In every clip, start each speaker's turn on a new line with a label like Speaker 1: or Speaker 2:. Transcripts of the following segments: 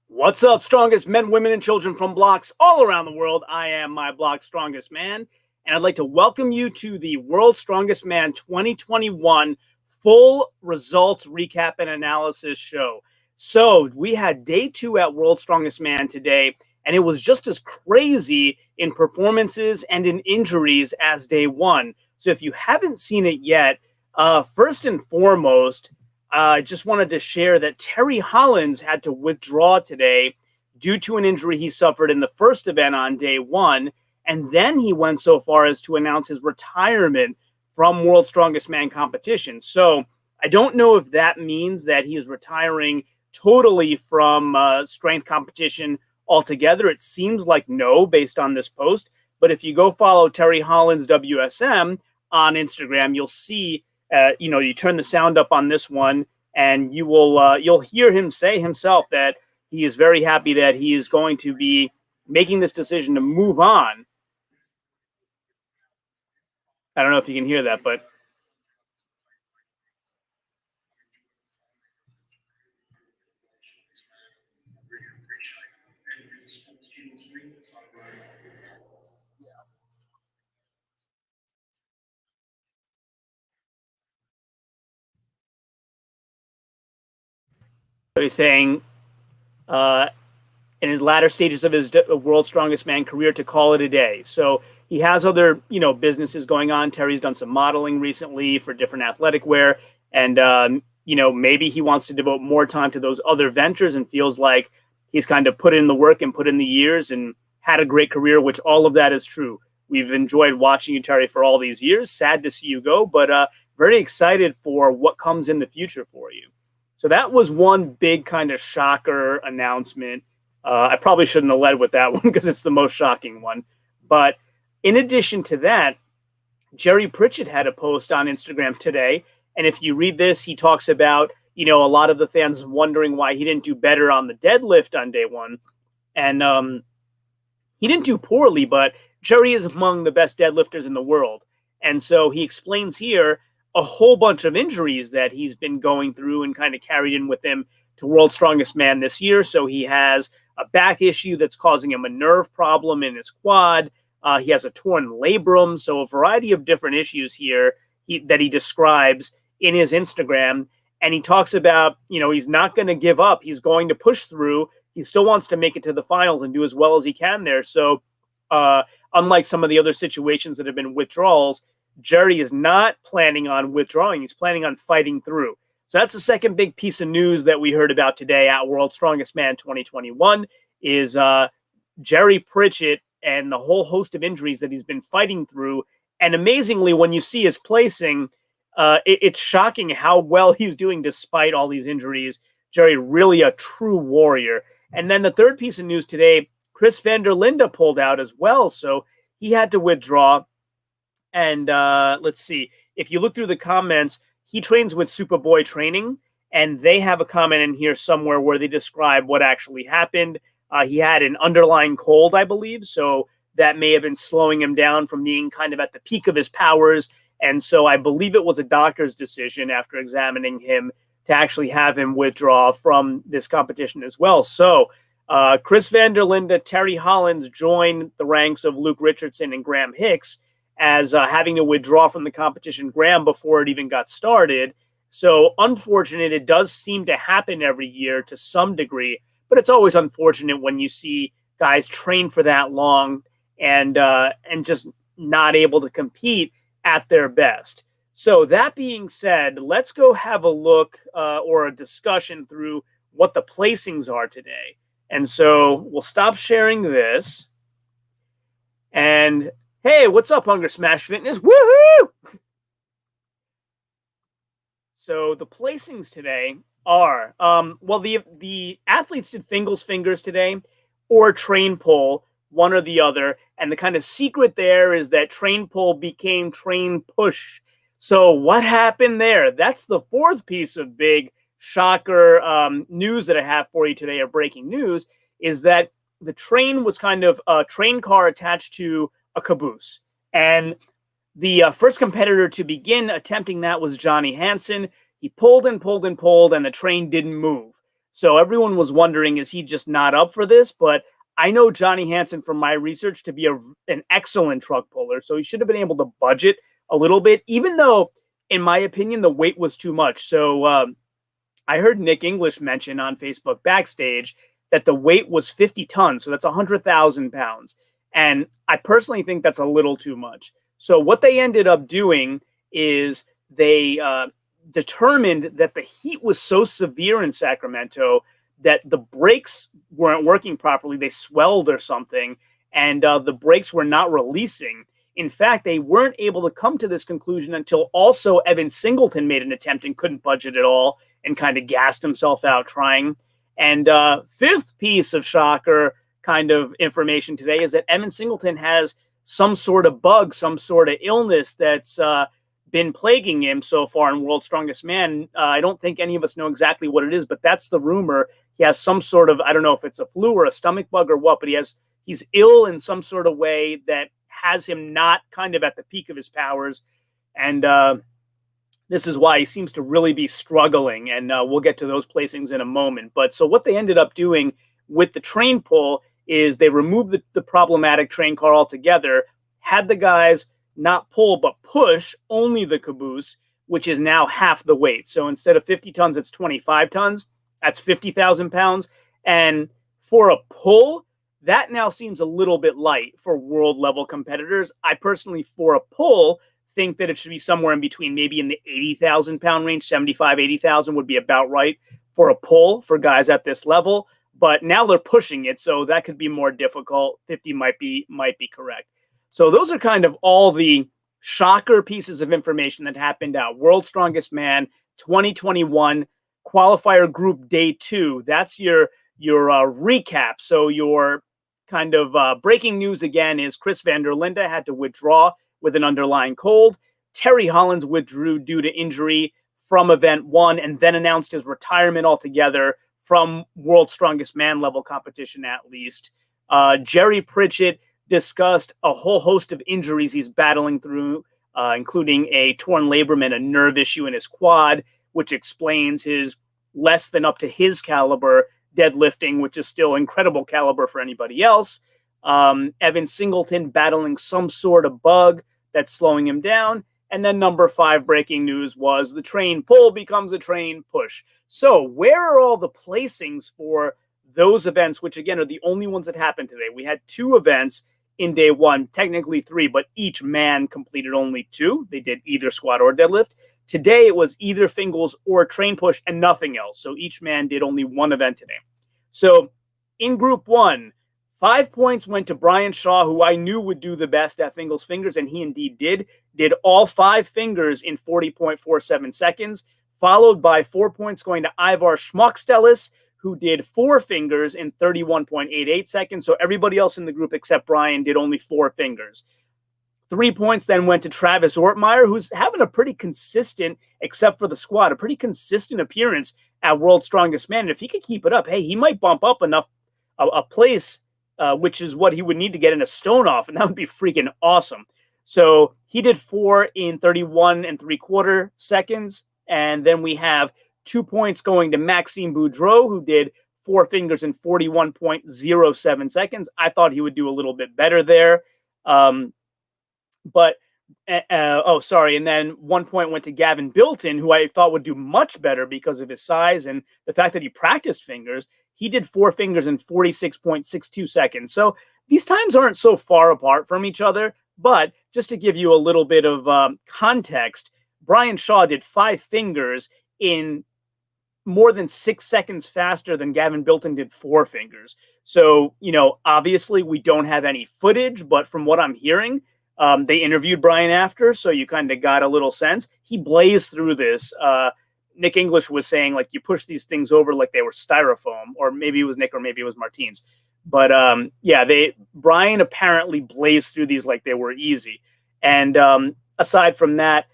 Speaker 1: What's up, strongest men, women, and children from blocks all around the world? I am my block's strongest man, and I'd like to welcome you to the World's Strongest Man 2021 full results recap and analysis show. So we had day 2 at World's Strongest Man today, and it was just as crazy in performances and in injuries as day 1. So if you haven't seen it yet, first and foremost, I just wanted to share that Terry Hollins had to withdraw today due to an injury he suffered in the first event on day 1. And then he went so far as to announce his retirement from World's Strongest Man competition. So I don't know if that means that he is retiring totally from strength competition altogether. It seems like no, based on this post. But if you go follow Terry Hollins WSM on Instagram, you'll see you turn the sound up on this one, and you'll hear him say himself that he is very happy that he is going to be making this decision to move on. I don't know if you can hear that, but he's saying in his latter stages of his World's Strongest Man career to call it a day. So he has other, businesses going on. Terry's done some modeling recently for different athletic wear. And, maybe he wants to devote more time to those other ventures and feels like he's kind of put in the work and put in the years and had a great career, which all of that is true. We've enjoyed watching you, Terry, for all these years. Sad to see you go, but very excited for what comes in the future for you. So that was one big kind of shocker announcement. I probably shouldn't have led with that one because it's the most shocking one. But in addition to that, Jerry Pritchett had a post on Instagram today. And if you read this, he talks about, a lot of the fans wondering why he didn't do better on the deadlift on day 1. And he didn't do poorly, but Jerry is among the best deadlifters in the world. And so he explains here a whole bunch of injuries that he's been going through and kind of carried in with him to World's Strongest Man this year. So he has a back issue that's causing him a nerve problem in his quad. He has a torn labrum. So a variety of different issues here that he describes in his Instagram. And he talks about, he's not going to give up. He's going to push through. He still wants to make it to the finals and do as well as he can there. So unlike some of the other situations that have been withdrawals, Jerry is not planning on withdrawing. He's planning on fighting through. So that's the second big piece of news that we heard about today at World's Strongest Man 2021 is Jerry Pritchett and the whole host of injuries that he's been fighting through. And amazingly, when you see his placing, it's shocking how well he's doing despite all these injuries. Jerry, really a true warrior. And then the third piece of news today, Chris van der Linde pulled out as well. So he had to withdraw. And let's see, if you look through the comments, he trains with Superboy Training, and they have a comment in here somewhere where they describe what actually happened. He had an underlying cold, I believe, so that may have been slowing him down from being kind of at the peak of his powers. And so I believe it was a doctor's decision after examining him to actually have him withdraw from this competition as well. So Chris van der Linde, Terry Hollins joined the ranks of Luke Richardson and Graham Hicks as having to withdraw from the competition, Graham, before it even got started. So unfortunate, it does seem to happen every year to some degree, but it's always unfortunate when you see guys train for that long and just not able to compete at their best. So that being said, let's go have a look or a discussion through what the placings are today. And so we'll stop sharing this. And hey, what's up, Hunger Smash Fitness? Woohoo! So the placings today are, the athletes did fingers today or train pull, one or the other. And the kind of secret there is that train pull became train push. So what happened there? That's the fourth piece of big shocker news that I have for you today, or breaking news, is that the train was kind of a train car attached to a caboose. And the first competitor to begin attempting that was Johnny Hansen. He pulled and pulled and pulled, and the train didn't move. So everyone was wondering, is he just not up for this? But I know Johnny Hansen from my research to be an excellent truck puller. So he should have been able to budget a little bit, even though, in my opinion, the weight was too much. So I heard Nick English mention on Facebook backstage that the weight was 50 tons. So that's 100,000 pounds. And I personally think that's a little too much. So what they ended up doing is they determined that the heat was so severe in Sacramento that the brakes weren't working properly. They swelled or something, and the brakes were not releasing. In fact, they weren't able to come to this conclusion until also Evan Singleton made an attempt and couldn't budget at all and kind of gassed himself out trying. And fifth piece of shocker kind of information today is that Evan Singleton has some sort of bug, some sort of illness that's been plaguing him so far in World's Strongest Man. I don't think any of us know exactly what it is, but that's the rumor. He has some sort of, I don't know if it's a flu or a stomach bug or what, but he's ill in some sort of way that has him not kind of at the peak of his powers. And this is why he seems to really be struggling. And we'll get to those placings in a moment. But so what they ended up doing with the train pull is they removed the problematic train car altogether, had the guys not pull, but push only the caboose, which is now half the weight. So instead of 50 tons, it's 25 tons. That's 50,000 pounds. And for a pull, that now seems a little bit light for world level competitors. I personally, for a pull, think that it should be somewhere in between, maybe in the 80,000 pound range. 75, 80,000 would be about right for a pull for guys at this level. But now they're pushing it, so that could be more difficult. 50 might be correct. So those are kind of all the shocker pieces of information that happened out. World's Strongest Man 2021 qualifier group day 2. That's your recap. So your kind of breaking news again is Chris van der Linde had to withdraw with an underlying cold. Terry Hollins withdrew due to injury from event 1 and then announced his retirement altogether from World's Strongest Man level competition at least. Jerry Pritchett discussed a whole host of injuries he's battling through, including a torn labrum and a nerve issue in his quad, which explains his less than up to his caliber deadlifting, which is still incredible caliber for anybody else. Evan Singleton battling some sort of bug that's slowing him down. And then number 5 breaking news was the train pull becomes a train push. So where are all the placings for those events, which again are the only ones that happened today? We had 2 events in day 1, technically 3, but each man completed only 2. They did either squat or deadlift. Today it was either Fingals or train push and nothing else. So each man did only 1 event today. So in group 1, 5 points went to Brian Shaw, who I knew would do the best at Fingals Fingers, and he indeed did. Did all 5 fingers in 40.47 seconds, followed by 4 points going to Ivar Schmuckstellis, who did 4 fingers in 31.88 seconds. So everybody else in the group except Brian did only 4 fingers. 3 points then went to Travis Ortmeyer, who's having a pretty consistent, except for the squat, a pretty consistent appearance at World's Strongest Man. And if he could keep it up, hey, he might bump up enough a place, which is what he would need to get in a stone off, and that would be freaking awesome. So he did 4 in 31 3/4 seconds. And then we have 2 points going to Maxime Boudreau, who did 4 fingers in 41.07 seconds. I thought he would do a little bit better there. And then 1 point went to Gavin Bilton, who I thought would do much better because of his size and the fact that he practiced fingers. He did 4 fingers in 46.62 seconds. So these times aren't so far apart from each other, but just to give you a little bit of context, Brian Shaw did 5 fingers in more than 6 seconds faster than Gavin Bilton did 4 fingers. So, obviously we don't have any footage, but from what I'm hearing, they interviewed Brian after, so you kind of got a little sense. He blazed through this. Nick English was saying, like, you push these things over like they were styrofoam, or maybe it was Nick or maybe it was Martins. But Brian apparently blazed through these like they were easy. And aside from that,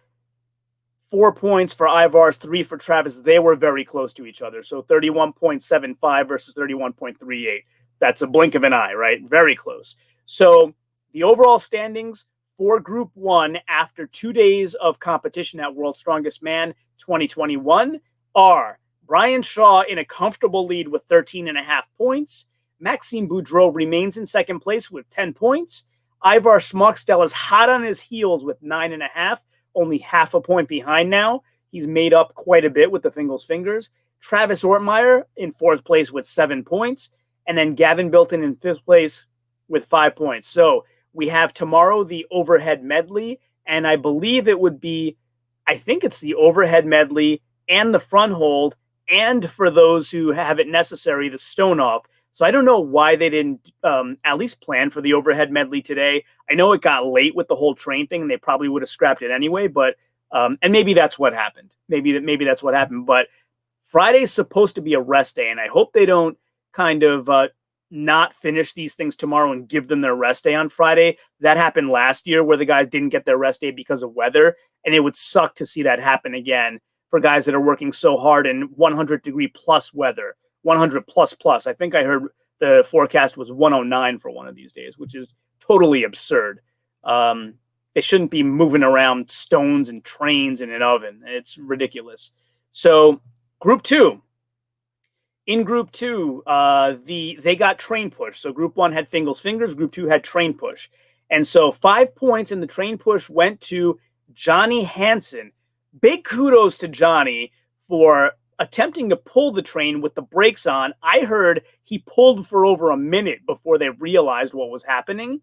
Speaker 1: 4 points for Ivar's, 3 for Travis. They were very close to each other. So 31.75 versus 31.38. That's a blink of an eye, right? Very close. So the overall standings for Group 1 after 2 days of competition at World's Strongest Man 2021 are Brian Shaw in a comfortable lead with 13.5 points. Maxime Boudreau remains in second place with 10 points. Ivar Smokstel is hot on his heels with 9.5, only half a point behind now. He's made up quite a bit with the Fingal's fingers. Travis Ortmeyer in fourth place with 7 points. And then Gavin Bilton in fifth place with 5 points. So we have tomorrow the overhead medley. And I believe it would be, I think it's the overhead medley and the front hold. And for those who have it necessary, the stone off. So I don't know why they didn't at least plan for the overhead medley today. I know it got late with the whole train thing, and they probably would have scrapped it anyway. But and maybe that's what happened. Maybe that's what happened. But Friday's supposed to be a rest day, and I hope they don't kind of not finish these things tomorrow and give them their rest day on Friday. That happened last year where the guys didn't get their rest day because of weather, and it would suck to see that happen again for guys that are working so hard in 100-degree plus weather. 100 plus plus. I think I heard the forecast was 109 for one of these days, which is totally absurd. They shouldn't be moving around stones and trains in an oven. It's ridiculous. So group two. In group two, they got train push. So group one had Fingal's fingers. Group two had train push. And so 5 points in the train push went to Johnny Hansen. Big kudos to Johnny for attempting to pull the train with the brakes on. I heard he pulled for over a minute before they realized what was happening.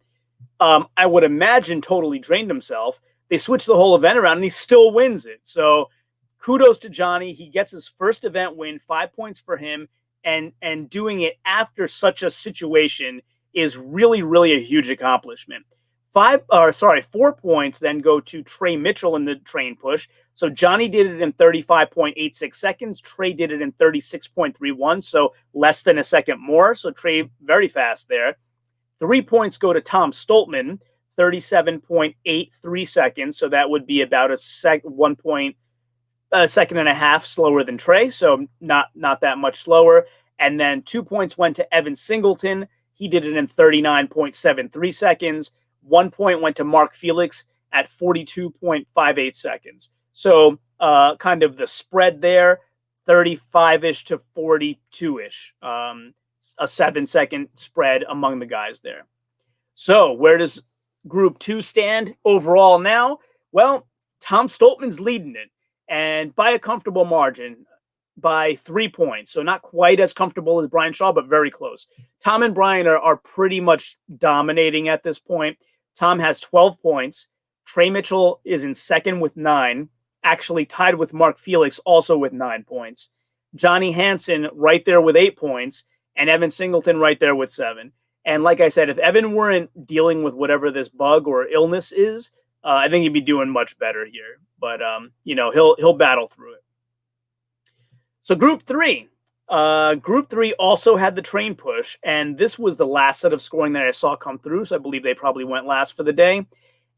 Speaker 1: I would imagine totally drained himself. They switched the whole event around and he still wins it. So kudos to Johnny. He gets his first event win, 5 points for him. And doing it after such a situation is really, really a huge accomplishment. 4 points then go to Trey Mitchell in the train push. So Johnny did it in 35.86 seconds. Trey did it in 36.31, so less than a second more. So Trey, very fast there. 3 points go to Tom Stoltman, 37.83 seconds. So that would be about a second and a half slower than Trey. So not that much slower. And then 2 points went to Evan Singleton. He did it in 39.73 seconds. 1 point went to Mark Felix at 42.58 seconds. So kind of the spread there, 35-ish to 42-ish, a 7-second spread among the guys there. So where does group two stand overall now? Well, Tom Stoltman's leading it, and by a comfortable margin, by 3 points. So not quite as comfortable as Brian Shaw, but very close. Tom and Brian are pretty much dominating at this point. Tom has 12 points. Trey Mitchell is in second with 9, actually tied with Mark Felix, also with 9 points. Johnny Hansen right there with 8 points, and Evan Singleton right there with 7. And like I said, if Evan weren't dealing with whatever this bug or illness is, I think he'd be doing much better here. But he'll battle through it. So group three. Group three also had the train push, and this was the last set of scoring that I saw come through, so I believe they probably went last for the day.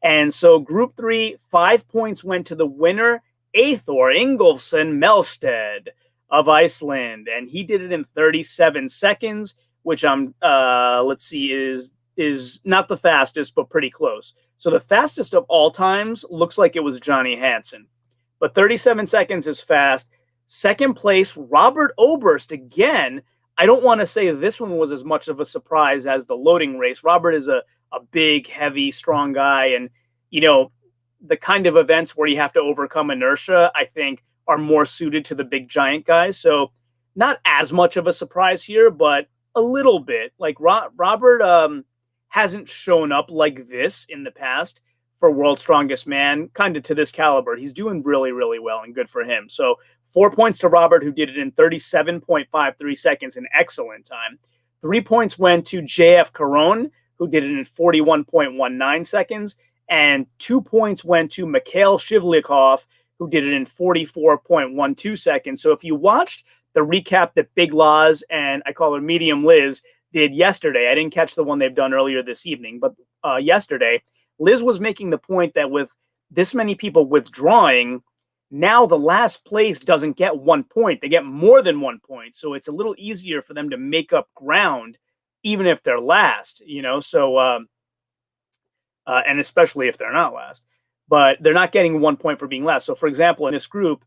Speaker 1: And so group three, 5 points went to the winner, Eyþór Ingolfsson Melsted of Iceland, and he did it in 37 seconds, which let's see, is not the fastest, but pretty close. So the fastest of all times looks like it was Johnny Hansen, but 37 seconds is fast. Second place, Robert Oberst again. I don't want to say this one was as much of a surprise as the loading race. Robert is a big, heavy, strong guy. And, the kind of events where you have to overcome inertia, I think, are more suited to the big, giant guys. So not as much of a surprise here, but a little bit. Like Robert hasn't shown up like this in the past for World's Strongest Man, kind of to this caliber. He's doing really, really well, and good for him. So 4 points to Robert, who did it in 37.53 seconds, an excellent time. 3 points went to JF Caron, who did it in 41.19 seconds. And 2 points went to Mikhail Shivlyakov, who did it in 44.12 seconds. So if you watched the recap that Big Laz and I call her Medium Liz did yesterday, I didn't catch the one they've done earlier this evening, but yesterday, Liz was making the point that with this many people withdrawing, now the last place doesn't get 1 point. They get more than 1 point. So it's a little easier for them to make up ground, even if they're last, so, and especially if they're not last, but they're not getting 1 point for being last. So for example, in this group,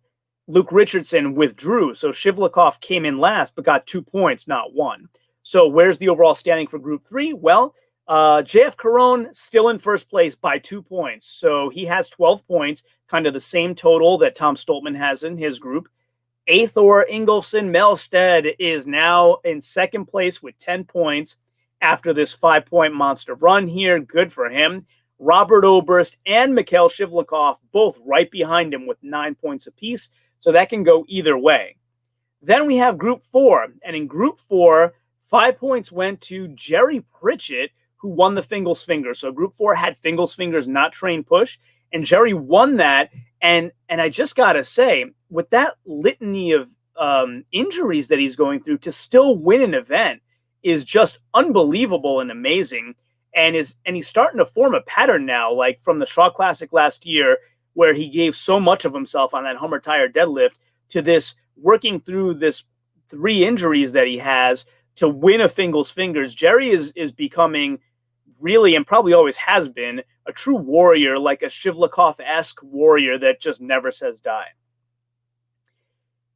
Speaker 1: Luke Richardson withdrew. So Shivlikov came in last, but got 2 points, not 1. So where's the overall standing for Group 3? Well, JF Caron still in first place by 2 points. So he has 12 points, kind of the same total that Tom Stoltman has in his group. Athor Ingolfsson Melstead is now in second place with 10 points after this 5-point monster run here. Good for him. Robert Oberst and Mikhail Shivlikov both right behind him with 9 points apiece. So that can go either way. Then we have Group 4. And in Group 4, 5 points went to Jerry Pritchett, who won the Fingles Fingers. So Group 4 had Fingles Fingers, not Train Push. And Jerry won that. And I just got to say, with that litany of injuries that he's going through, to still win an event is just unbelievable and amazing. And he's starting to form a pattern now, like from the Shaw Classic last year, where he gave so much of himself on that Hummer tire deadlift, to this working through this 3 injuries that he has to win a Fingles Fingers. Jerry is becoming really, and probably always has been, a true warrior, like a Shivlikov-esque warrior that just never says die.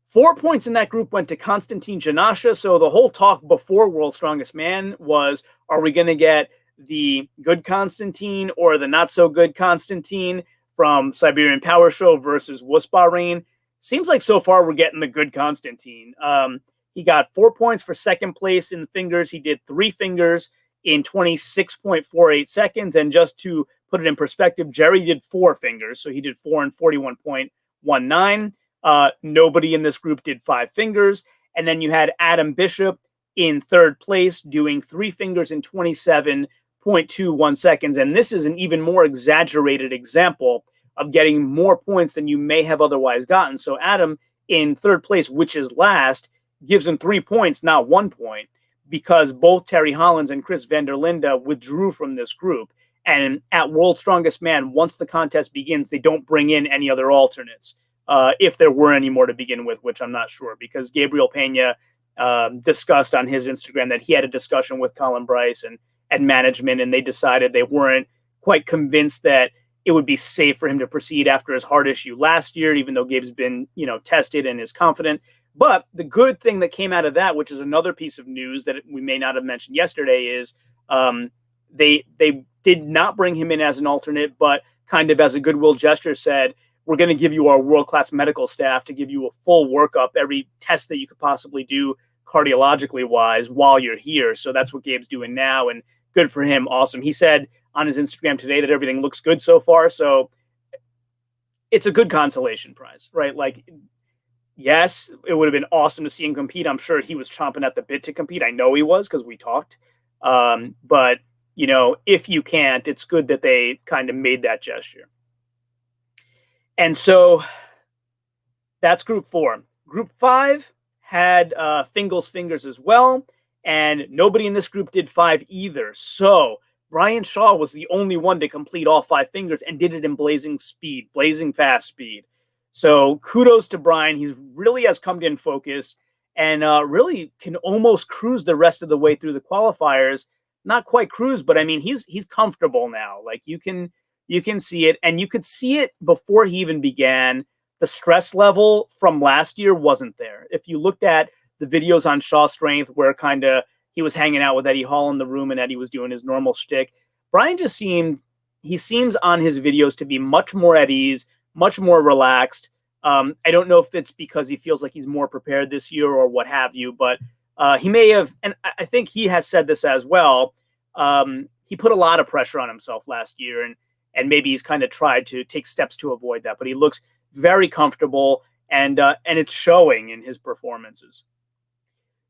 Speaker 1: 4 points in that group went to Konstantin Janasha. So the whole talk before World's Strongest Man was, are we going to get the good Konstantin or the not so good Konstantin from Siberian Power Show versus Wuss Bahrain? Seems like so far we're getting the good Konstantin. He got 4 points for second place in the fingers. He did 3 fingers in 26.48 seconds. And just to put it in perspective, Jerry did 4 fingers. So he did 4 in 41.19. Nobody in this group did 5 fingers. And then you had Adam Bishop in third place doing 3 fingers in 27.21 seconds. And this is an even more exaggerated example of getting more points than you may have otherwise gotten. So Adam in third place, which is last, gives him 3 points, not 1 point, because both Terry Hollins and Chris van der Linde withdrew from this group. And at World's Strongest Man, once the contest begins, they don't bring in any other alternates, if there were any more to begin with, which I'm not sure, because Gabriel Pena discussed on his Instagram that he had a discussion with Colin Bryce and management, and they decided they weren't quite convinced that it would be safe for him to proceed after his heart issue last year, even though Gabe's been, tested and is confident. But the good thing that came out of that, which is another piece of news that we may not have mentioned yesterday, is they did not bring him in as an alternate, but kind of as a goodwill gesture said, we're going to give you our world-class medical staff to give you a full workup, every test that you could possibly do cardiologically wise while you're here. So that's what Gabe's doing now, and good for him. Awesome. He said on his Instagram today that everything looks good so far. So it's a good consolation prize, right? Like, yes, it would have been awesome to see him compete. I'm sure he was chomping at the bit to compete. I know he was, because we talked. But, if you can't, it's good that they kind of made that gesture. And so that's Group 4. Group 5 had Fingles Fingers as well. And nobody in this group did 5 either. So Brian Shaw was the only one to complete all 5 fingers and did it in blazing fast speed. So kudos to Brian. He really has come in focus and really can almost cruise the rest of the way through the qualifiers. Not quite cruise, but I mean, he's comfortable now. Like you can see it, and you could see it before he even began. The stress level from last year wasn't there. If you looked at the videos on Shaw Strength where kind of he was hanging out with Eddie Hall in the room and Eddie was doing his normal shtick, Brian just seems on his videos to be much more at ease, much more relaxed. I don't know if it's because he feels like he's more prepared this year or what have you, but he may have, and I think he has said this as well. He put a lot of pressure on himself last year, and maybe he's kind of tried to take steps to avoid that, but he looks very comfortable, and it's showing in his performances.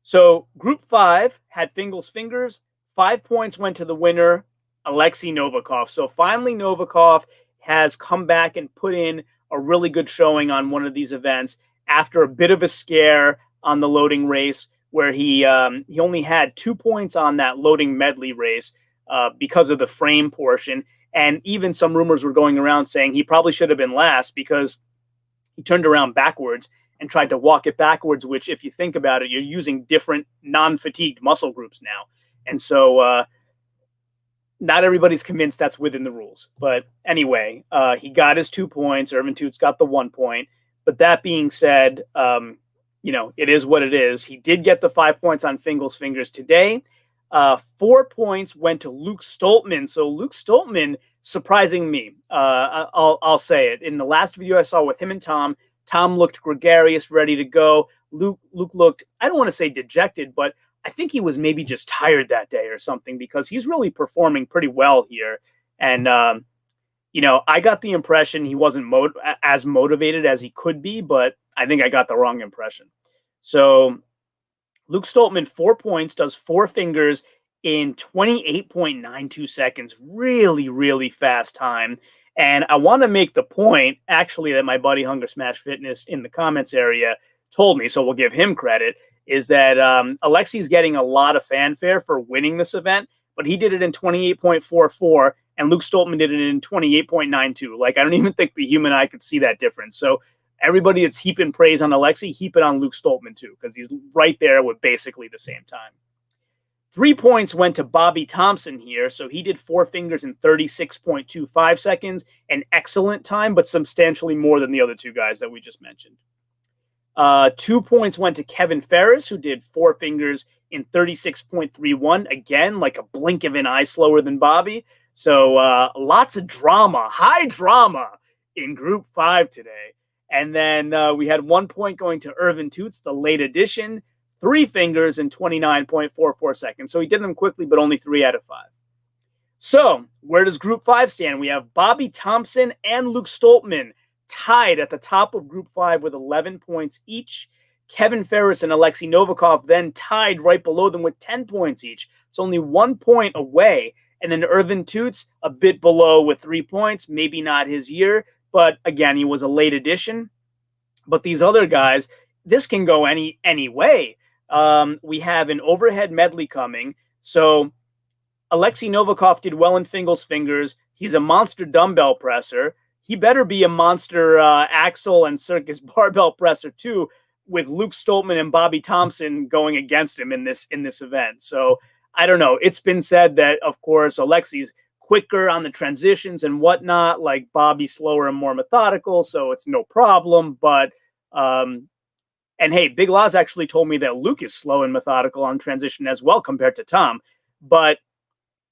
Speaker 1: So Group 5 had Fingles Fingers. 5 points went to the winner, Alexei Novikov. So finally Novikov has come back and put in a really good showing on one of these events after a bit of a scare on the loading race where he only had 2 points on that loading medley race because of the frame portion. And even some rumors were going around saying he probably should have been last because he turned around backwards and tried to walk it backwards, which if you think about it, you're using different non-fatigued muscle groups now. And so not everybody's convinced that's within the rules. But anyway, he got his 2 points. Irvin Toots got the 1 point. But that being said, it is what it is. He did get the 5 points on Fingal's fingers today. 4 points went to Luke Stoltman. So Luke Stoltman surprising me. I'll say it. In the last video I saw with him and Tom looked gregarious, ready to go. Luke looked, I don't want to say dejected, but I think he was maybe just tired that day or something, because he's really performing pretty well here. And, I got the impression he wasn't as motivated as he could be, but I think I got the wrong impression. So Luke Stoltman, 4 points, does 4 fingers in 28.92 seconds. Really, really fast time. And I want to make the point, actually, that my buddy Hunger Smash Fitness in the comments area told me, so we'll give him credit, is that Alexei's getting a lot of fanfare for winning this event, but he did it in 28.44, and Luke Stoltman did it in 28.92. Like, I don't even think the human eye could see that difference. So everybody that's heaping praise on Alexei, heap it on Luke Stoltman too, because he's right there with basically the same time. 3 points went to Bobby Thompson here. So he did 4 fingers in 36.25 seconds, an excellent time, but substantially more than the other 2 guys that we just mentioned. 2 points went to Kevin Ferris, who did 4 fingers in 36.31. Again, like a blink of an eye slower than Bobby. So lots of drama, high drama in Group 5 today. And then we had 1 point going to Irvin Toots, the late addition, 3 fingers in 29.44 seconds. So he did them quickly, but only 3 out of 5. So where does Group 5 stand? We have Bobby Thompson and Luke Stoltman tied at the top of Group 5 with 11 points each. Kevin Ferris and Alexei Novikov then tied right below them with 10 points each. It's only 1 point away. And then Irvin Toots a bit below with 3 points. Maybe not his year, but again, he was a late addition. But these other guys, this can go any way. We have an overhead medley coming. So Alexei Novikov did well in Fingal's fingers. He's a monster dumbbell presser. He better be a monster axle and circus barbell presser too, with Luke Stoltman and Bobby Thompson going against him in this event. So I don't know. It's been said that, of course, Alexei's quicker on the transitions and whatnot, like Bobby slower and more methodical, so it's no problem. But and hey, Big Laz actually told me that Luke is slow and methodical on transition as well compared to Tom. But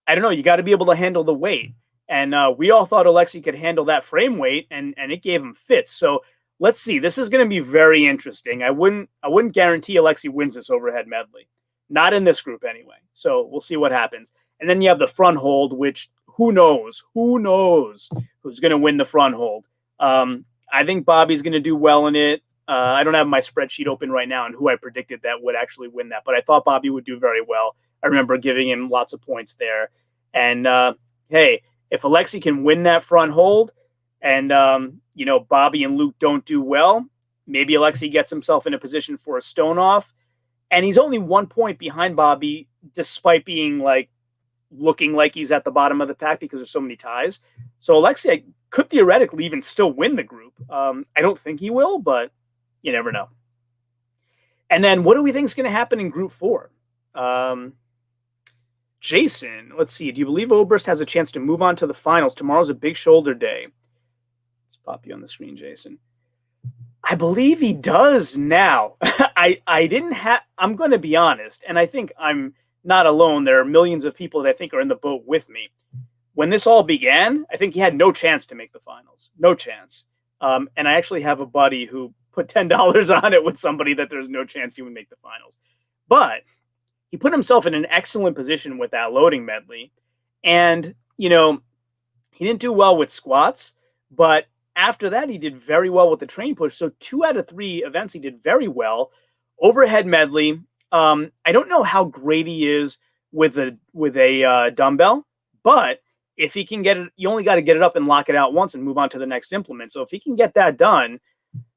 Speaker 1: I don't know. You got to be able to handle the weight. And we all thought Alexei could handle that frame weight, and it gave him fits. So let's see. This is going to be very interesting. I wouldn't guarantee Alexei wins this overhead medley. Not in this group anyway. So we'll see what happens. And then you have the front hold, which who knows? Who knows who's going to win the front hold? I think Bobby's going to do well in it. I don't have my spreadsheet open right now and who I predicted that would actually win that, but I thought Bobby would do very well. I remember giving him lots of points there. And hey, if Alexei can win that front hold and, Bobby and Luke don't do well, maybe Alexei gets himself in a position for a stone off. And he's only 1 point behind Bobby, despite being looking like he's at the bottom of the pack because there's so many ties. So Alexei could theoretically even still win the group. I don't think he will, but you never know. And then what do we think is going to happen in Group 4? Jason, let's see. Do you believe Oberst has a chance to move on to the finals? Tomorrow's a big shoulder day. Let's pop you on the screen, Jason. I believe he does now. I'm going to be honest, and I think I'm not alone. There are millions of people that I think are in the boat with me. When this all began, I think he had no chance to make the finals. No chance. And I actually have a buddy who put $10 on it with somebody that there's no chance he would make the finals. But he put himself in an excellent position with that loading medley. And, he didn't do well with squats, but after that, he did very well with the train push. So 2 out of 3 events, he did very well. Overhead medley. I don't know how great he is with a dumbbell, but if he can get it, you only got to get it up and lock it out once and move on to the next implement. So if he can get that done,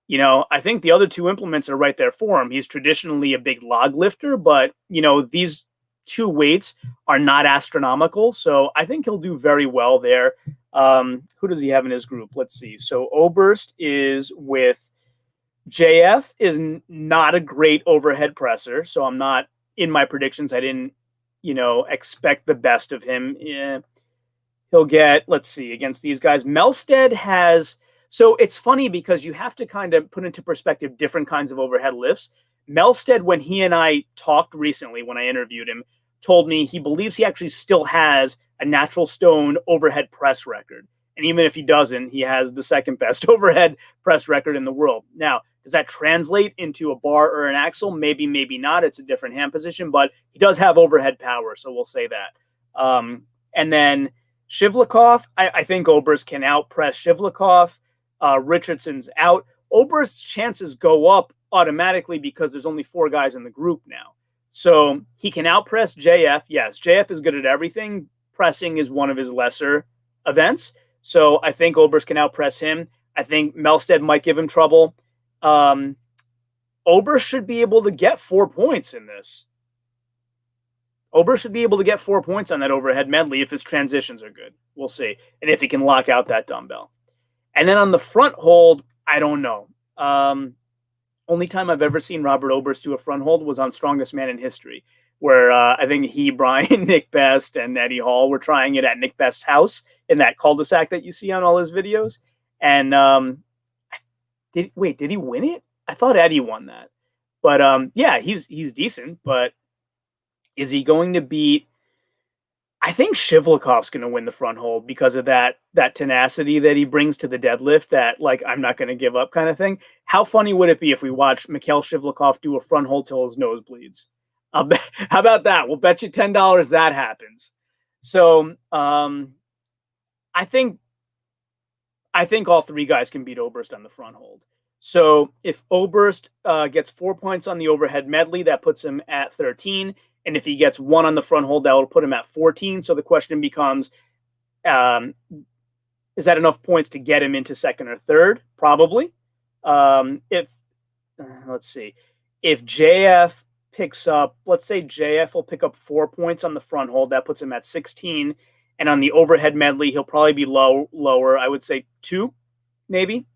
Speaker 1: I think the other 2 implements are right there for him. He's traditionally a big log lifter, but, these 2 weights are not astronomical. So I think he'll do very well there. Who does he have in his group? Let's see. So Oberst is with JF, is not a great overhead presser. So I'm not in my predictions. I didn't, expect the best of him. Yeah. He'll get, let's see, against these guys. Melstead has, So it's funny because you have to kind of put into perspective different kinds of overhead lifts. Melstead, when he and I talked recently, when I interviewed him, told me he believes he actually still has a natural stone overhead press record. And even if he doesn't, he has the second best overhead press record in the world. Now, does that translate into a bar or an axle? Maybe, maybe not. It's a different hand position, but he does have overhead power, so we'll say that. And then Shivlikov, I think Oberst can outpress Shivlikov. Richardson's out. Oberst's chances go up automatically because there's only 4 guys in the group now. So he can outpress JF. Yes, JF is good at everything. Pressing is one of his lesser events. So I think Oberst can outpress him. I think Melstead might give him trouble. Oberst should be able to get 4 points in this. Oberst should be able to get 4 points on that overhead medley if his transitions are good. We'll see. And if he can lock out that dumbbell. And then on the front hold, I don't know. Only time I've ever seen Robert Oberst do a front hold was on Strongest Man in History, where I think he, Brian, Nick Best, and Eddie Hall were trying it at Nick Best's house in that cul-de-sac that you see on all his videos. And did he win it? I thought Eddie won that. But yeah, he's decent, but is he going to beat? I think Shivlikov's going to win the front hold because of that tenacity that he brings to the deadlift, that like, I'm not going to give up kind of thing. How funny would it be if we watched Mikhail Shivlikov do a front hold till his nose bleeds? How about that? We'll bet you $10 that happens. So I think all 3 guys can beat Oberst on the front hold. So if Oberst gets 4 points on the overhead medley, that puts him at 13. And if he gets 1 on the front hold, that will put him at 14. So the question becomes, is that enough points to get him into second or third? Probably. Let's see. If JF picks up, let's say JF will pick up 4 points on the front hold, that puts him at 16. And on the overhead medley, he'll probably be lower. I would say 2, maybe.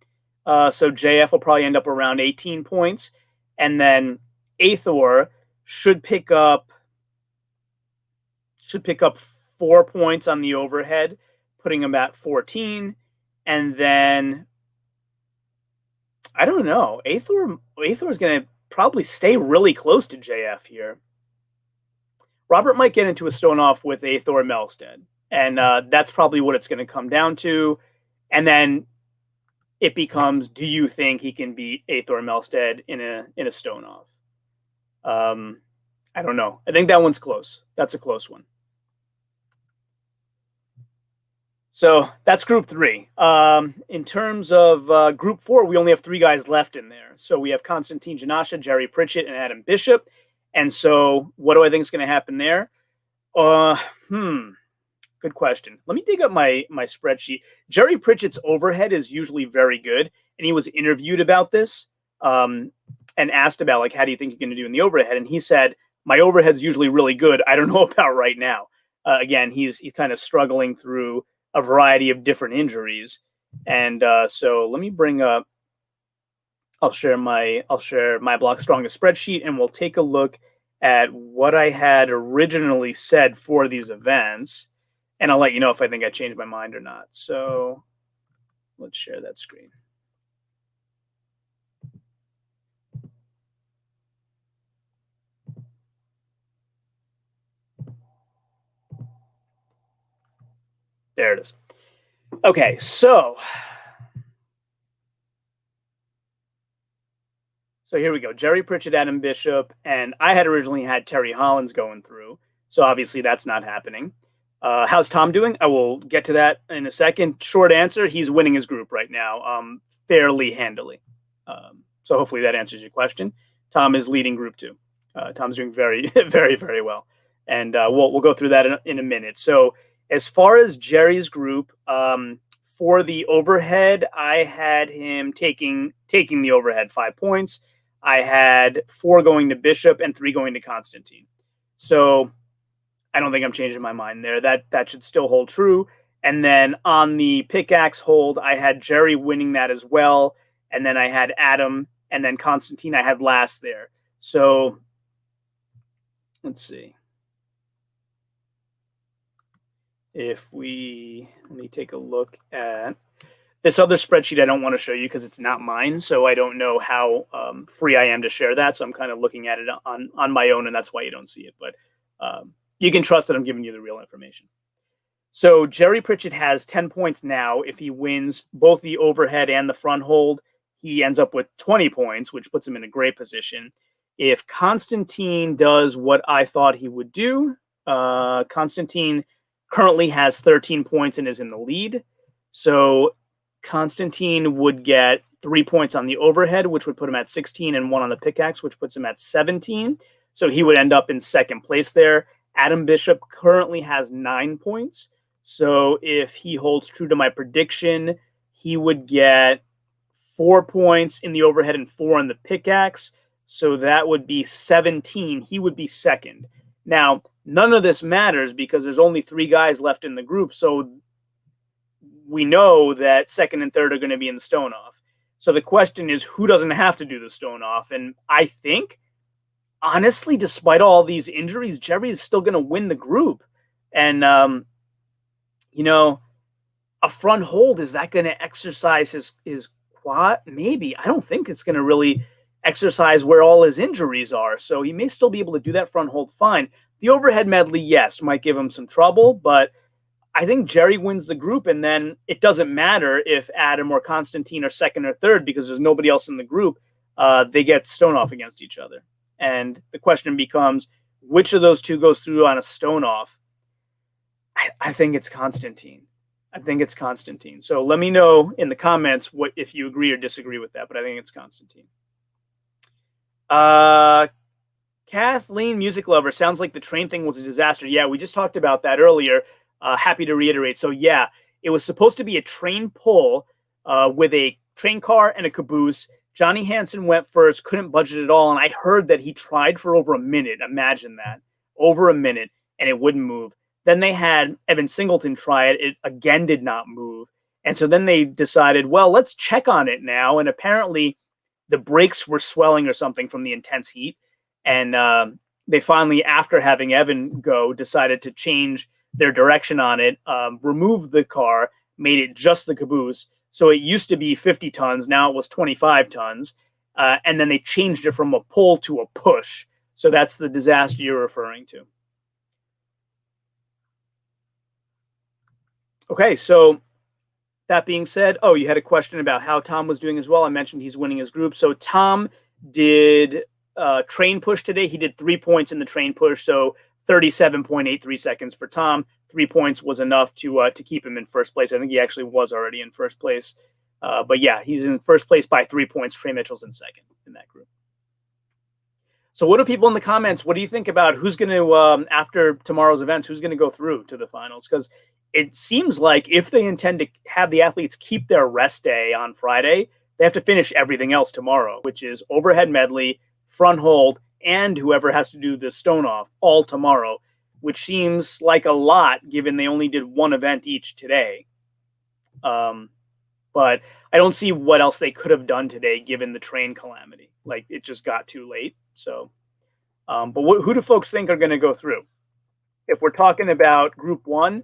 Speaker 1: So JF will probably end up around 18 points. And then Athor should pick up 4 points on the overhead, putting him at 14. And then I don't know. Athor is going to probably stay really close to JF here. Robert might get into a stone off with Athor Melstead, and that's probably what it's going to come down to. And then it becomes, do you think he can beat Athor Melstead in a stone off? I don't know. I think that one's close. That's a close one. So that's group 3. In terms of group 4, we only have 3 guys left in there. So we have Konstantin Janasha, Jerry Pritchett, and Adam Bishop. And so what do I think is going to happen there? Good question. Let me dig up my spreadsheet. Jerry Pritchett's overhead is usually very good. And he was interviewed about this and asked about, like, how do you think you're going to do in the overhead? And he said, my overhead's usually really good. I don't know about right now. Again, he's kind of struggling through a variety of different injuries. And so let me bring up, I'll share my Block Strongest spreadsheet, and we'll take a look at what I had originally said for these events. And I'll let you know if I think I changed my mind or not. So let's share that screen. There it is. Okay, so here we go. Jerry Pritchett, Adam Bishop, and I had originally had Terry Hollins going through. So obviously that's not happening. How's Tom doing? I will get to that in a second. Short answer, he's winning his group right now, fairly handily. So hopefully that answers your question. Tom is leading group 2. Tom's doing very, very, very well. And we'll go through that in a minute. So as far as Jerry's group, for the overhead, I had him taking the overhead 5 points. I had 4 going to Bishop and 3 going to Konstantin. So I don't think I'm changing my mind there. That should still hold true. And then on the pickaxe hold, I had Jerry winning that as well. And then I had Adam, and then Konstantin I had last there. So let's see. Let me take a look at, This other spreadsheet I don't want to show you because it's not mine, so I don't know how free I am to share that. So I'm kind of looking at it on my own, and that's why you don't see it. But you can trust that I'm giving you the real information. So Jerry Pritchett has 10 points now. If he wins both the overhead and the front hold, he ends up with 20 points, which puts him in a great position. If Constantine does what I thought he would do, Constantine currently has 13 points and is in the lead. So Constantine would get 3 points on the overhead, which would put him at 16, and 1 on the pickaxe, which puts him at 17. So he would end up in second place there. Adam Bishop currently has 9 points. So if he holds true to my prediction, he would get 4 points in the overhead and 4 on the pickaxe. So that would be 17. He would be second. Now, none of this matters because there's only 3 guys left in the group. So we know that second and third are going to be in the stone off. So the question is, who doesn't have to do the stone off? And I think, honestly, despite all these injuries, Jerry is still going to win the group. And, you know, a front hold, is that going to exercise his quad? Maybe. I don't think it's going to really exercise where all his injuries are. So he may still be able to do that front hold fine. The overhead medley, yes, might give him some trouble, but I think Jerry wins the group, and then it doesn't matter if Adam or Constantine are second or third because there's nobody else in the group. They get stone off against each other. And the question becomes, which of those two goes through on a stone off? I think it's Constantine. I think it's Constantine. So let me know in the comments if you agree or disagree with that, but I think it's Constantine. Kathleen Music Lover, sounds like the train thing was a disaster. Yeah, we just talked about that earlier. Happy to reiterate. So yeah, it was supposed to be a train pull with a train car and a caboose. Johnny Hansen went first, couldn't budget at all, and I heard that he tried for over a minute. Imagine that. Over a minute, and it wouldn't move. Then they had Evan Singleton try it. It again did not move. And so then they decided, well, let's check on it now. And apparently the brakes were swelling or something from the intense heat. And they finally, after having Evan go, decided to change their direction on it, removed the car, made it just the caboose. So it used to be 50 tons. Now it was 25 tons. And then they changed it from a pull to a push. So that's the disaster you're referring to. Okay, so that being said, oh, you had a question about how Tom was doing as well. I mentioned he's winning his group. So Tom did train push today. He did 3 points in the train push. So 37.83 seconds for Tom. 3 points was enough to keep him in first place. I think he actually was already in first place. But yeah, he's in first place by 3 points. Trey Mitchell's in second in that group. So what do people in the comments, what do you think about who's going to, after tomorrow's events, who's going to go through to the finals? Because it seems like if they intend to have the athletes keep their rest day on Friday, they have to finish everything else tomorrow, which is overhead medley, front hold, and whoever has to do the stone off all tomorrow, which seems like a lot given they only did one event each today. But I don't see what else they could have done today given the train calamity. Like, it just got too late. So, but who do folks think are going to go through? If we're talking about group one,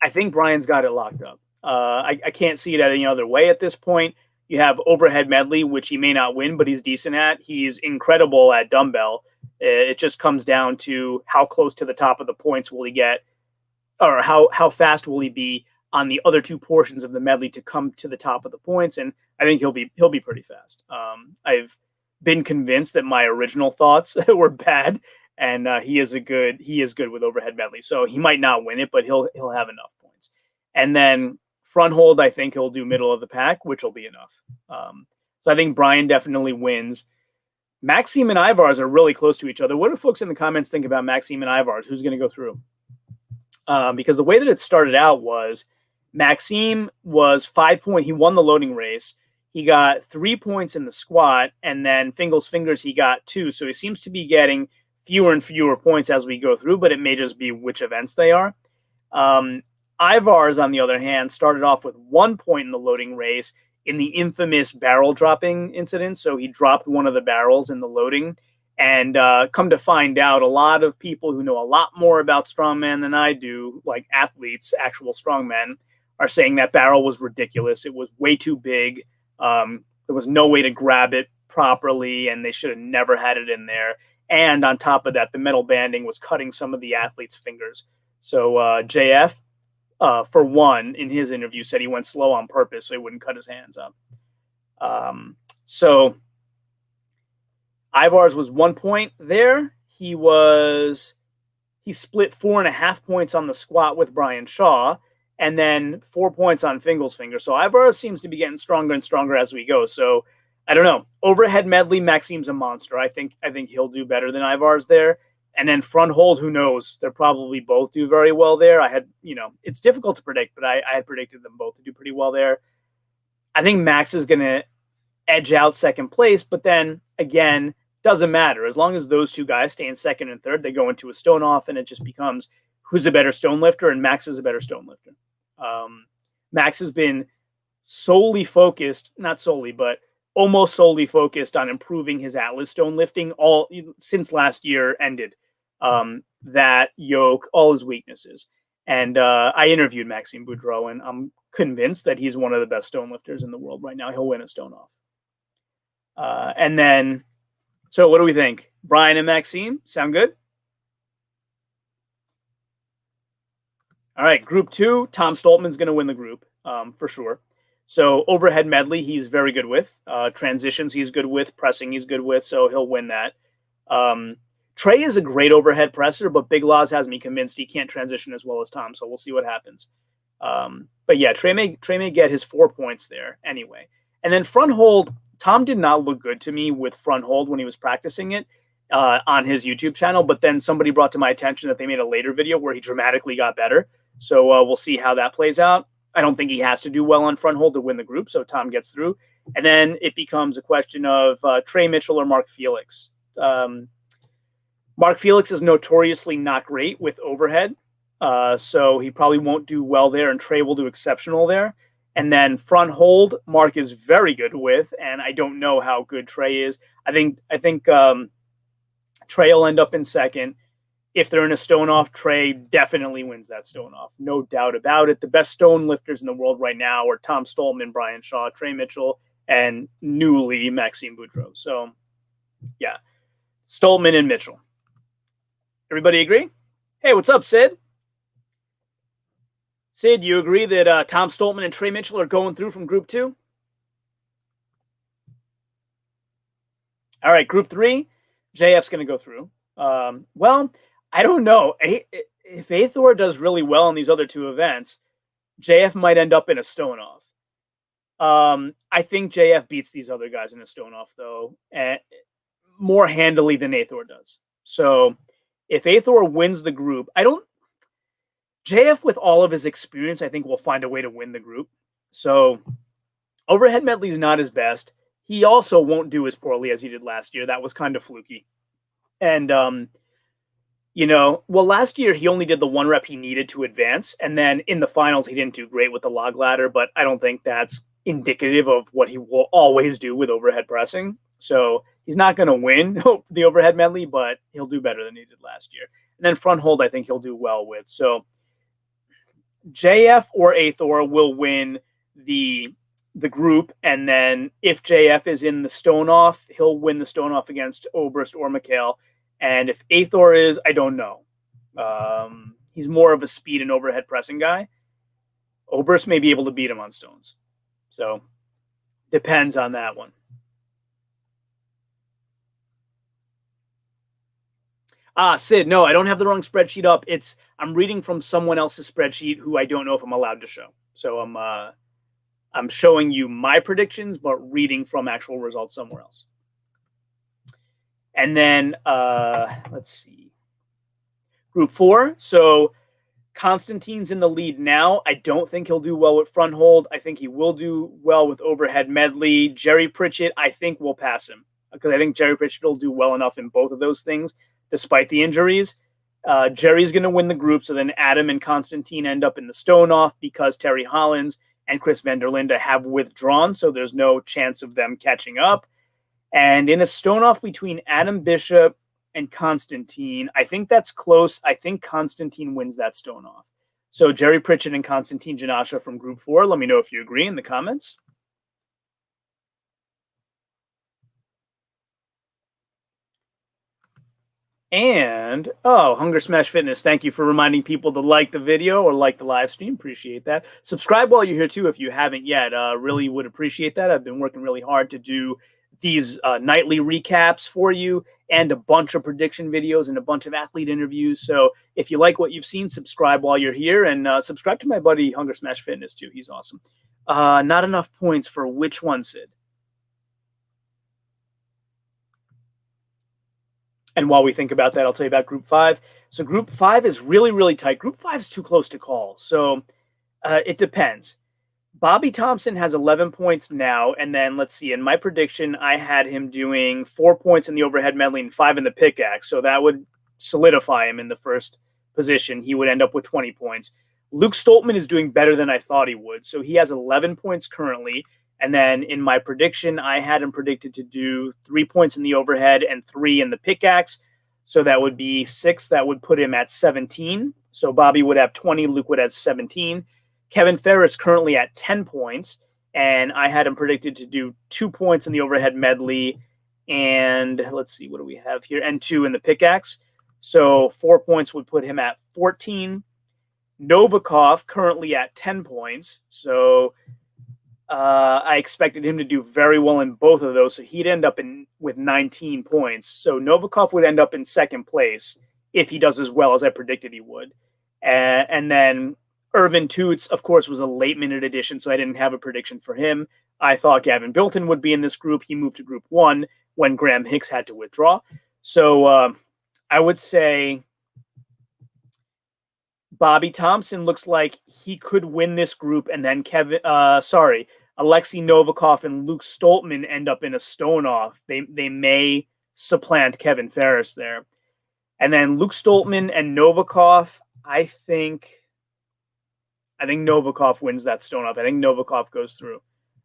Speaker 1: I think Brian's got it locked up. I can't see it any other way at this point. You have overhead medley, which he may not win, but he's decent at. He's incredible at dumbbell. It just comes down to how close to the top of the points will he get, or how fast will he be on the other two portions of the medley to come to the top of the points. And I think he'll be pretty fast. I've been convinced that my original thoughts were bad. And he is good with overhead medley. So he might not win it, but he'll have enough points. And then front hold, I think he'll do middle of the pack, which will be enough. So I think Brian definitely wins. Maxime and Ivars are really close to each other. What do folks in the comments think about Maxime and Ivars? Who's going to go through? Because the way that it started out was Maxime was 5 point. He won the loading race. He got 3 points in the squat, and then fingers he got 2. So he seems to be getting fewer and fewer points as we go through, but it may just be which events they are. Ivars, on the other hand, started off with 1 point in the loading race in the infamous barrel dropping incident. So he dropped one of the barrels in the loading. And come to find out, a lot of people who know a lot more about strongman than I do, like athletes, actual strongmen, are saying that barrel was ridiculous. It was way too big. There was no way to grab it properly, and they should have never had it in there. And on top of that, the metal banding was cutting some of the athletes' fingers. So JF, for one, in his interview, said he went slow on purpose so he wouldn't cut his hands up. So Ivar's was 1 point there. He split 4.5 points on the squat with Brian Shaw, and then 4 points on Fingal's finger. So Ivar seems to be getting stronger and stronger as we go. So I don't know. Overhead medley, Maxim's a monster. I think he'll do better than Ivar's there. And then front hold, who knows? They'll probably both do very well there. It's difficult to predict, but I had predicted them both to do pretty well there. I think Max is going to edge out second place, but then again, doesn't matter. As long as those two guys stay in second and third, they go into a stone off, and it just becomes who's a better stone lifter, and Max is a better stone lifter. Max has been solely focused, not solely, but almost solely focused on improving his Atlas stone lifting all since last year ended. That yoke, all his weaknesses. And I interviewed Maxime Boudreau, and I'm convinced that he's one of the best stone lifters in the world right now. He'll win a stone off. And then, so what do we think? Brian and Maxime, sound good? All right, group 2, Tom Stoltman's going to win the group for sure. So overhead medley, he's very good with. Transitions, he's good with. Pressing, he's good with. So he'll win that. Trey is a great overhead presser, but Big Laws has me convinced he can't transition as well as Tom. So we'll see what happens. But yeah, Trey may get his 4 points there anyway. And then front hold, Tom did not look good to me with front hold when he was practicing it on his YouTube channel. But then somebody brought to my attention that they made a later video where he dramatically got better. So we'll see how that plays out. I don't think he has to do well on front hold to win the group, so Tom gets through. And then it becomes a question of Trey Mitchell or Mark Felix. Mark Felix is notoriously not great with overhead, so he probably won't do well there, and Trey will do exceptional there. And then front hold, Mark is very good with, and I don't know how good Trey is. I think Trey will end up in second. If they're in a stone off, Trey definitely wins that stone off. No doubt about it. The best stone lifters in the world right now are Tom Stoltman, Brian Shaw, Trey Mitchell, and newly Maxime Boudreau. So, yeah, Stoltman and Mitchell. Everybody agree? Hey, what's up, Sid? Sid, you agree that Tom Stoltman and Trey Mitchell are going through from Group 2? All right, Group 3, JF's going to go through. Well, I don't know. If Athor does really well in these other two events, JF might end up in a stone off. I think JF beats these other guys in a stone off, though, more handily than Athor does. So if Athor wins the group, JF, with all of his experience, I think will find a way to win the group. So overhead medley's not his best. He also won't do as poorly as he did last year. That was kind of fluky. And, last year he only did the one rep he needed to advance. And then in the finals, he didn't do great with the log ladder, but I don't think that's indicative of what he will always do with overhead pressing. So he's not going to win the overhead medley, but he'll do better than he did last year. And then front hold, I think he'll do well with. So JF or Athor will win the group. And then if JF is in the stone off, he'll win the stone off against Oberst or Mikhail. And if Athor is, I don't know. He's more of a speed and overhead pressing guy. Oberst may be able to beat him on stones. So depends on that one. Sid, no, I don't have the wrong spreadsheet up. I'm reading from someone else's spreadsheet who I don't know if I'm allowed to show. So I'm showing you my predictions, but reading from actual results somewhere else. And then let's see. Group 4. So Constantine's in the lead now. I don't think he'll do well with front hold. I think he will do well with overhead medley. Jerry Pritchett, I think, will pass him because I think Jerry Pritchett will do well enough in both of those things, despite the injuries. Jerry's going to win the group, so then Adam and Constantine end up in the stone off because Terry Hollins and Chris van der Linde have withdrawn, so there's no chance of them catching up. And in a stone off between Adam Bishop and Constantine, I think that's close. I think Constantine wins that stone off. So Jerry Pritchett and Konstantin Janasha from Group 4. Let me know if you agree in the comments. And, oh, Hunger Smash Fitness, thank you for reminding people to like the video or like the live stream. Appreciate that. Subscribe while you're here, too, if you haven't yet. Really would appreciate that. I've been working really hard to do these nightly recaps for you and a bunch of prediction videos and a bunch of athlete interviews. So if you like what you've seen, subscribe while you're here. And subscribe to my buddy Hunger Smash Fitness, too. He's awesome. Not enough points for which one, Sid? And while we think about that, I'll tell you about Group 5. So Group 5 is really, really tight. Group 5 is too close to call. So it depends. Bobby Thompson has 11 points now. And then let's see. In my prediction, I had him doing 4 points in the overhead medley and 5 in the pickaxe. So that would solidify him in the first position. He would end up with 20 points. Luke Stoltman is doing better than I thought he would. So he has 11 points currently. And then in my prediction, I had him predicted to do 3 points in the overhead and 3 in the pickaxe. So that would be 6. That would put him at 17. So Bobby would have 20. Luke would have 17. Kevin Ferris currently at 10 points. And I had him predicted to do 2 points in the overhead medley. And let's see, what do we have here? And 2 in the pickaxe. So 4 points would put him at 14. Novikov currently at 10 points. So I expected him to do very well in both of those, so he'd end up with 19 points. So Novikov would end up in second place if he does as well as I predicted he would. And then Irvin Toots, of course, was a late-minute addition, so I didn't have a prediction for him. I thought Gavin Bilton would be in this group. He moved to Group 1 when Graham Hicks had to withdraw. So I would say Bobby Thompson looks like he could win this group, and then Alexei Novikov and Luke Stoltman end up in a stone off. They may supplant Kevin Ferris there. And then Luke Stoltman and Novikov, I think Novikov wins that stone off. I think Novikov goes through.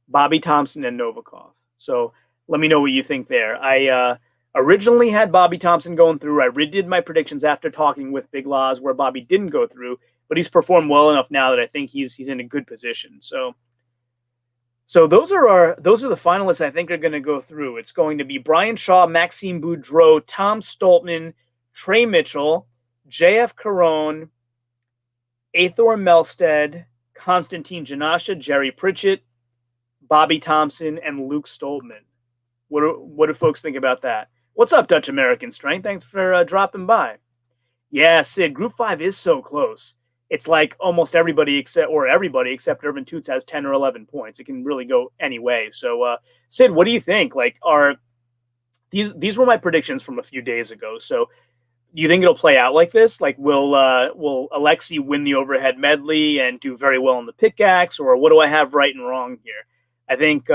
Speaker 1: Bobby Thompson and Novikov. So let me know what you think there. I originally had Bobby Thompson going through. I redid my predictions after talking with Big Laws where Bobby didn't go through, but he's performed well enough now that I think he's in a good position. So those are the finalists I think are going to go through. It's going to be Brian Shaw, Maxime Boudreau, Tom Stoltman, Trey Mitchell, JF Caron, Athor Melstead, Konstantin Janasha, Jerry Pritchett, Bobby Thompson, and Luke Stoltman. What do folks think about that? What's up, Dutch American Strength? Thanks for dropping by. Yeah, Sid, Group 5 is so close. It's like almost everybody except Irvin Toots has 10 or 11 points. It can really go any way. So, Sid, what do you think? Like, these were my predictions from a few days ago. So, do you think it'll play out like this? Like, will Alexei win the overhead medley and do very well in the pickaxe, or what do I have right and wrong here? I think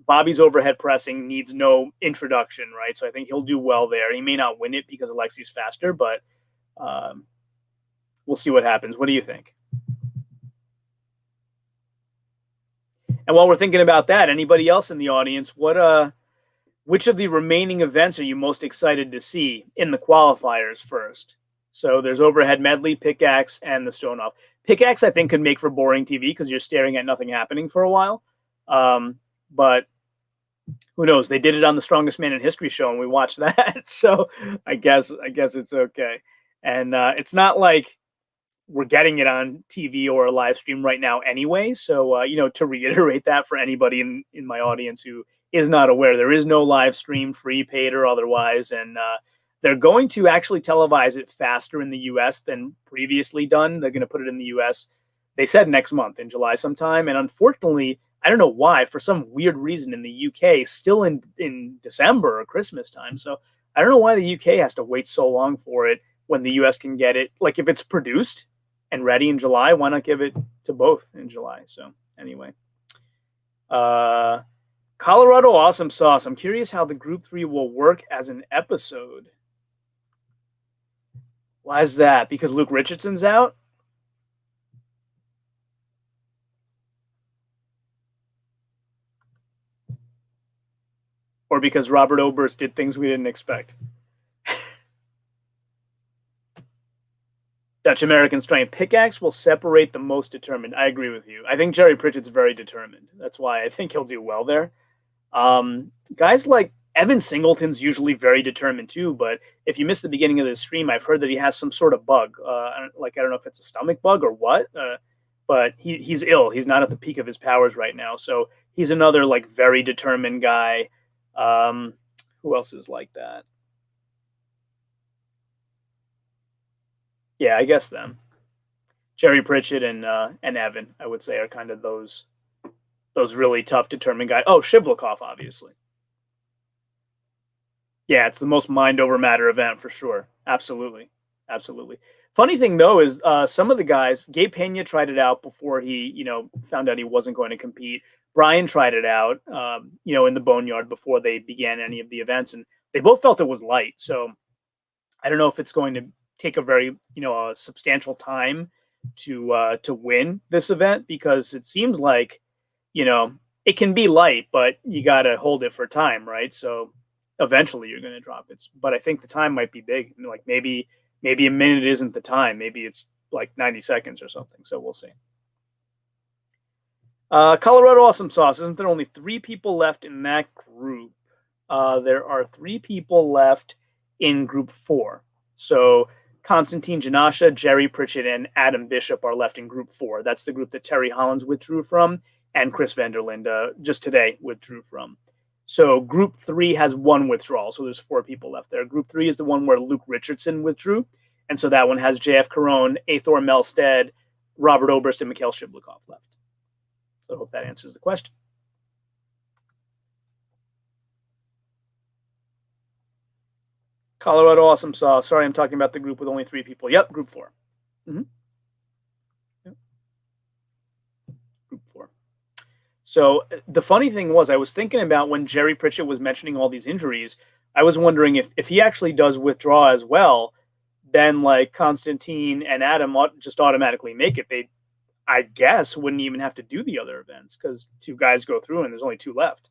Speaker 1: Bobby's overhead pressing needs no introduction, right? So I think he'll do well there. He may not win it because Alexei's faster, but we'll see what happens. What do you think? And while we're thinking about that, anybody else in the audience, which of the remaining events are you most excited to see in the qualifiers first? So there's overhead medley, pickaxe, and the stone off. Pickaxe, I think, could make for boring TV because you're staring at nothing happening for a while. But who knows? They did it on the Strongest Man in History show, and we watched that. So I guess it's okay. And it's not like we're getting it on TV or a live stream right now anyway. So, to reiterate that for anybody in my audience who is not aware, there is no live stream, free, paid, or otherwise. And they're going to actually televise it faster in the U.S. than previously done. They're going to put it in the U.S. They said next month in July sometime. And unfortunately, I don't know why, for some weird reason in the UK, still in December or Christmas time. So I don't know why the UK has to wait so long for it when the US can get it. Like, if it's produced and ready in July, why not give it to both in July? So anyway, Colorado Awesome Sauce. I'm curious how the Group 3 will work as an episode. Why is that? Because Luke Richardson's out? Or because Robert Oberst did things we didn't expect? Dutch American Strength. Pickaxe will separate the most determined. I agree with you. I think Jerry Pritchett's very determined. That's why I think he'll do well there. Guys like Evan Singleton's usually very determined too, but if you missed the beginning of the stream, I've heard that he has some sort of bug. I don't know if it's a stomach bug or what, but he's ill. He's not at the peak of his powers right now. So he's another like very determined guy. Who else is like that? Yeah, I guess them. Jerry Pritchett and Evan, I would say, are kind of those really tough, determined guys. Oh, Shivlikov, obviously. Yeah, it's the most mind over matter event for sure. Absolutely. Absolutely. Funny thing, though, is some of the guys, Gabe Pena tried it out before he, found out he wasn't going to compete. Brian tried it out, in the Boneyard before they began any of the events, and they both felt it was light. So I don't know if it's going to take a very, a substantial time to win this event, because it seems like, it can be light, but you got to hold it for time, right? So eventually you're going to drop it. But I think the time might be big. Like maybe a minute isn't the time. Maybe it's like 90 seconds or something. So we'll see. Colorado Awesome Sauce. Isn't there only 3 people left in that group? There are 3 people left in group 4. So Konstantin Janasha, Jerry Pritchett, and Adam Bishop are left in group 4. That's the group that Terry Hollins withdrew from, and Chris Vanderlinde just today withdrew from. So group 3 has 1 withdrawal. So there's 4 people left there. Group 3 is the one where Luke Richardson withdrew. And so that one has JF Caron, Athor Melstead, Robert Oberst, and Mikhail Shivlikov left. So I hope that answers the question. Colorado Awesome Sauce. Sorry, I'm talking about the group with only 3 people. Yep, group 4. Yep. Group 4. So the funny thing was, I was thinking about when Jerry Pritchett was mentioning all these injuries, I was wondering if he actually does withdraw as well, then like Konstantin and Adam just automatically make it. They, I guess, wouldn't even have to do the other events, because 2 guys go through and there's only 2 left.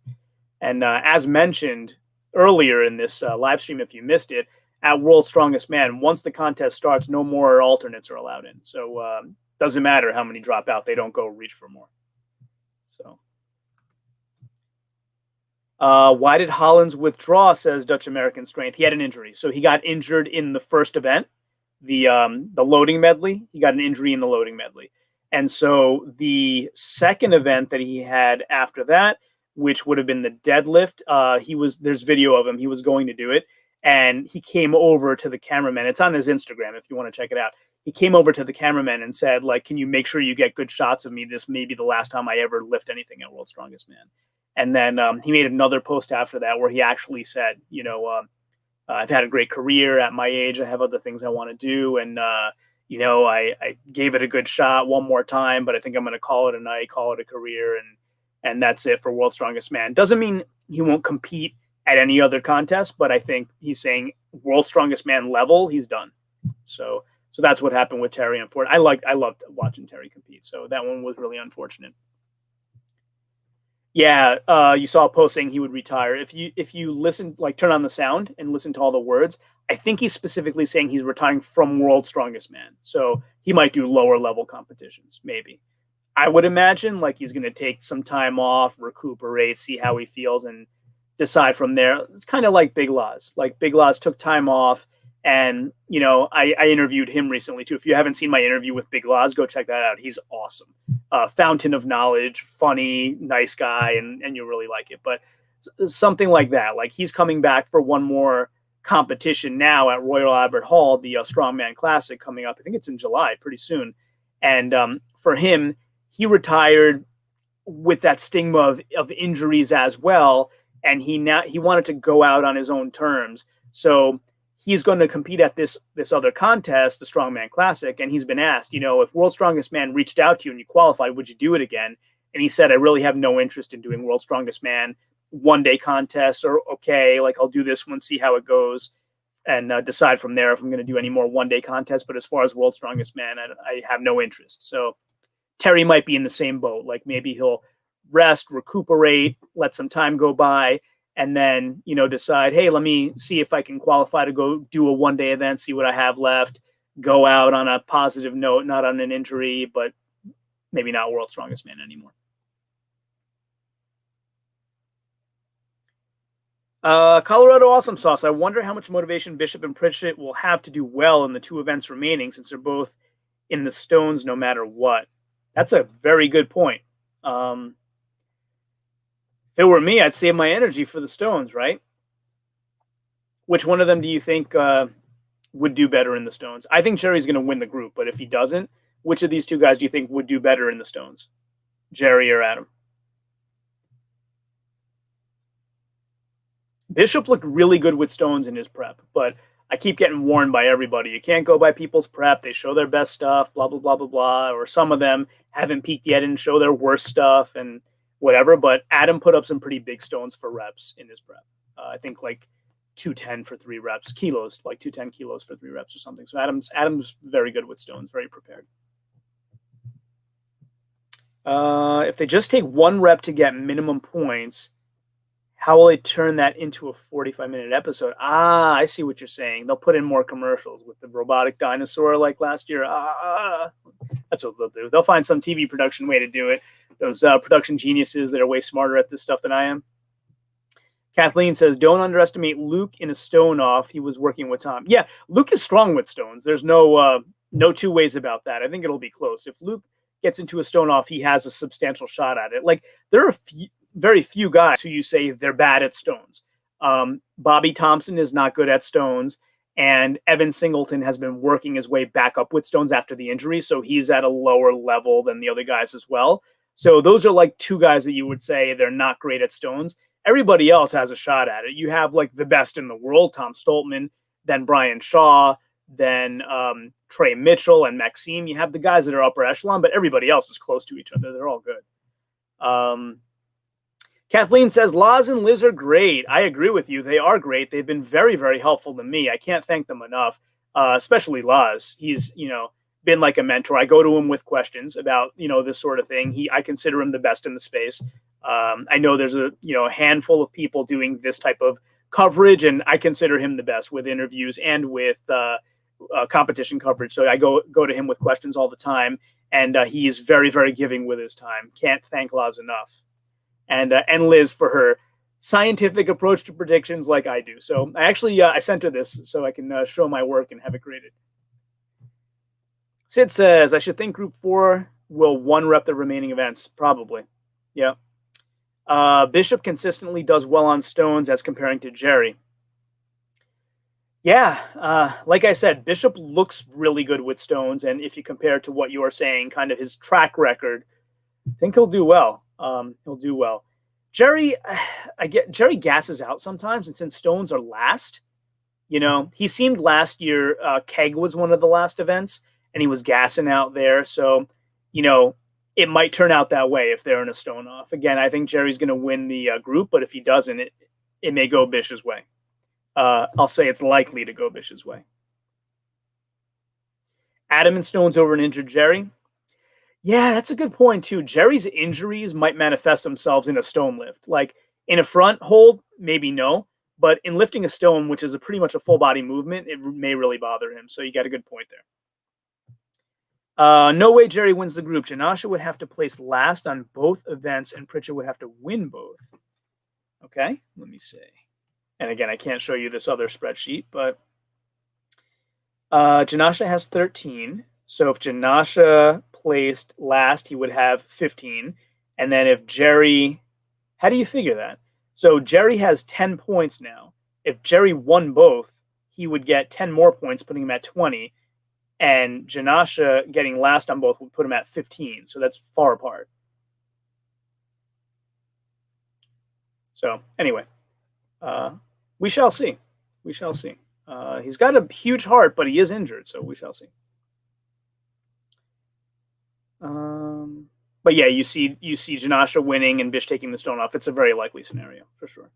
Speaker 1: And as mentioned earlier in this live stream, if you missed it, at World's Strongest Man, once the contest starts, no more alternates are allowed in. So doesn't matter how many drop out, they don't go reach for more. So why did Hollins withdraw, says Dutch American Strength? He had an injury. So he got injured in the first event, the loading medley. He got an injury in the loading medley. And so the second event that he had after that, which would have been the deadlift, there's video of him. He was going to do it, and he came over to the cameraman. It's on his Instagram if you want to check it out. He came over to the cameraman and said, like, can you make sure you get good shots of me? This may be the last time I ever lift anything at World's Strongest Man. And then he made another post after that where he actually said, I've had a great career at my age. I have other things I want to do. And, I gave it a good shot one more time, but I think I'm going to call it a night, call it a career. And that's it for World's Strongest Man. Doesn't mean he won't compete at any other contest, but I think he's saying World's Strongest Man level, he's done. So that's what happened with Terry. I loved watching Terry compete. So that one was really unfortunate. Yeah, you saw a post saying he would retire. If you listen, like turn on the sound and listen to all the words, I think he's specifically saying he's retiring from World's Strongest Man. So he might do lower level competitions, maybe. I would imagine like he's going to take some time off, recuperate, see how he feels, and decide from there. It's kind of like Big Loz. Like Big Loz took time off, and I interviewed him recently too. If you haven't seen my interview with Big Loz, go check that out. He's awesome. Fountain of knowledge, funny, nice guy, and you'll really like it. But something like that. Like he's coming back for one more competition now at Royal Albert Hall, the Strongman Classic coming up. I think it's in July, pretty soon. And for him, he retired with that stigma of injuries as well, and he wanted to go out on his own terms. So he's going to compete at this other contest, the Strongman Classic, and he's been asked, if World's Strongest Man reached out to you and you qualified, would you do it again? And he said, I really have no interest in doing World's Strongest Man one-day contests, or okay, like I'll do this one, see how it goes, and decide from there if I'm going to do any more one-day contests. But as far as World's Strongest Man, I have no interest. So Terry might be in the same boat. Like maybe he'll rest, recuperate, let some time go by, and then, decide, hey, let me see if I can qualify to go do a one-day event, see what I have left, go out on a positive note, not on an injury, but maybe not World's Strongest Man anymore. Colorado Awesome Sauce. I wonder how much motivation Bishop and Pritchett will have to do well in the 2 events remaining, since they're both in the stones no matter what. That's a very good point. If it were me, I'd save my energy for the stones, right? Which one of them do you think would do better in the stones? I think Jerry's going to win the group, but if he doesn't, which of these 2 guys do you think would do better in the stones? Jerry or Adam? Bishop looked really good with stones in his prep, but I keep getting warned by everybody. You can't go by people's prep. They show their best stuff, blah, blah, blah, blah, blah. Or some of them haven't peaked yet and show their worst stuff and whatever. But Adam put up some pretty big stones for reps in his prep. I think like 210 for 3 reps, kilos, like 210 kilos for 3 reps or something. So Adam's very good with stones, very prepared. If they just take 1 rep to get minimum points, how will they turn that into a 45-minute episode? Ah, I see what you're saying. They'll put in more commercials with the robotic dinosaur like last year. That's what they'll do. They'll find some TV production way to do it. Those production geniuses that are way smarter at this stuff than I am. Kathleen says, don't underestimate Luke in a stone off. He was working with Tom. Yeah, Luke is strong with stones. There's no 2 ways about that. I think it'll be close. If Luke gets into a stone off, he has a substantial shot at it. Like, there are very few guys who you say they're bad at stones. Bobby Thompson is not good at stones, and Evan Singleton has been working his way back up with stones after the injury, so he's at a lower level than the other guys as well. So those are like 2 guys that you would say they're not great at stones. Everybody else has a shot at it. You have like the best in the world, Tom Stoltman, then Brian Shaw, then Trey Mitchell and Maxime. You have the guys that are upper echelon, but everybody else is close to each other. They're all good. Kathleen says, Laz and Liz are great. I agree with you. They are great. They've been very, very helpful to me. I can't thank them enough, especially Laz. He's, been like a mentor. I go to him with questions about, this sort of thing. I consider him the best in the space. I know there's a handful of people doing this type of coverage, and I consider him the best with interviews and with competition coverage. So I go to him with questions all the time, and he is very, very giving with his time. Can't thank Laz enough. And Liz for her scientific approach to predictions like I do. So I actually I sent her this so I can show my work and have it graded. Sid says, I should think Group 4 will 1 rep the remaining events. Probably. Yeah. Bishop consistently does well on stones as comparing to Jerry. Yeah. Like I said, Bishop looks really good with stones. And if you compare to what you are saying, kind of his track record, I think he'll do well. He'll do well. Jerry, Jerry gasses out sometimes, and since stones are last, he seemed last year, keg was one of the last events, and he was gassing out there. So, it might turn out that way if they're in a stone off. Again, I think Jerry's going to win the group, but if he doesn't, it may go Bish's way. I'll say it's likely to go Bish's way. Adam and stones over an injured Jerry. Yeah, that's a good point, too. Jerry's injuries might manifest themselves in a stone lift. Like, in a front hold, maybe no. But in lifting a stone, which is pretty much a full-body movement, it may really bother him. So you got a good point there. No way Jerry wins the group. Janasha would have to place last on both events, and Pritchett would have to win both. Okay, let me see. And again, I can't show you this other spreadsheet, but Janasha has 13. So if Janasha placed last, he would have 15. And then if Jerry, how do you figure that? So Jerry has 10 points now. If Jerry won both, he would get 10 more points, putting him at 20. And Janasha getting last on both would put him at 15. So that's far apart. So anyway, we shall see. We shall see. He's got a huge heart, but he is injured. So we shall see. But yeah, you see Janasha winning and Bish taking the stone off. It's a very likely scenario for sure.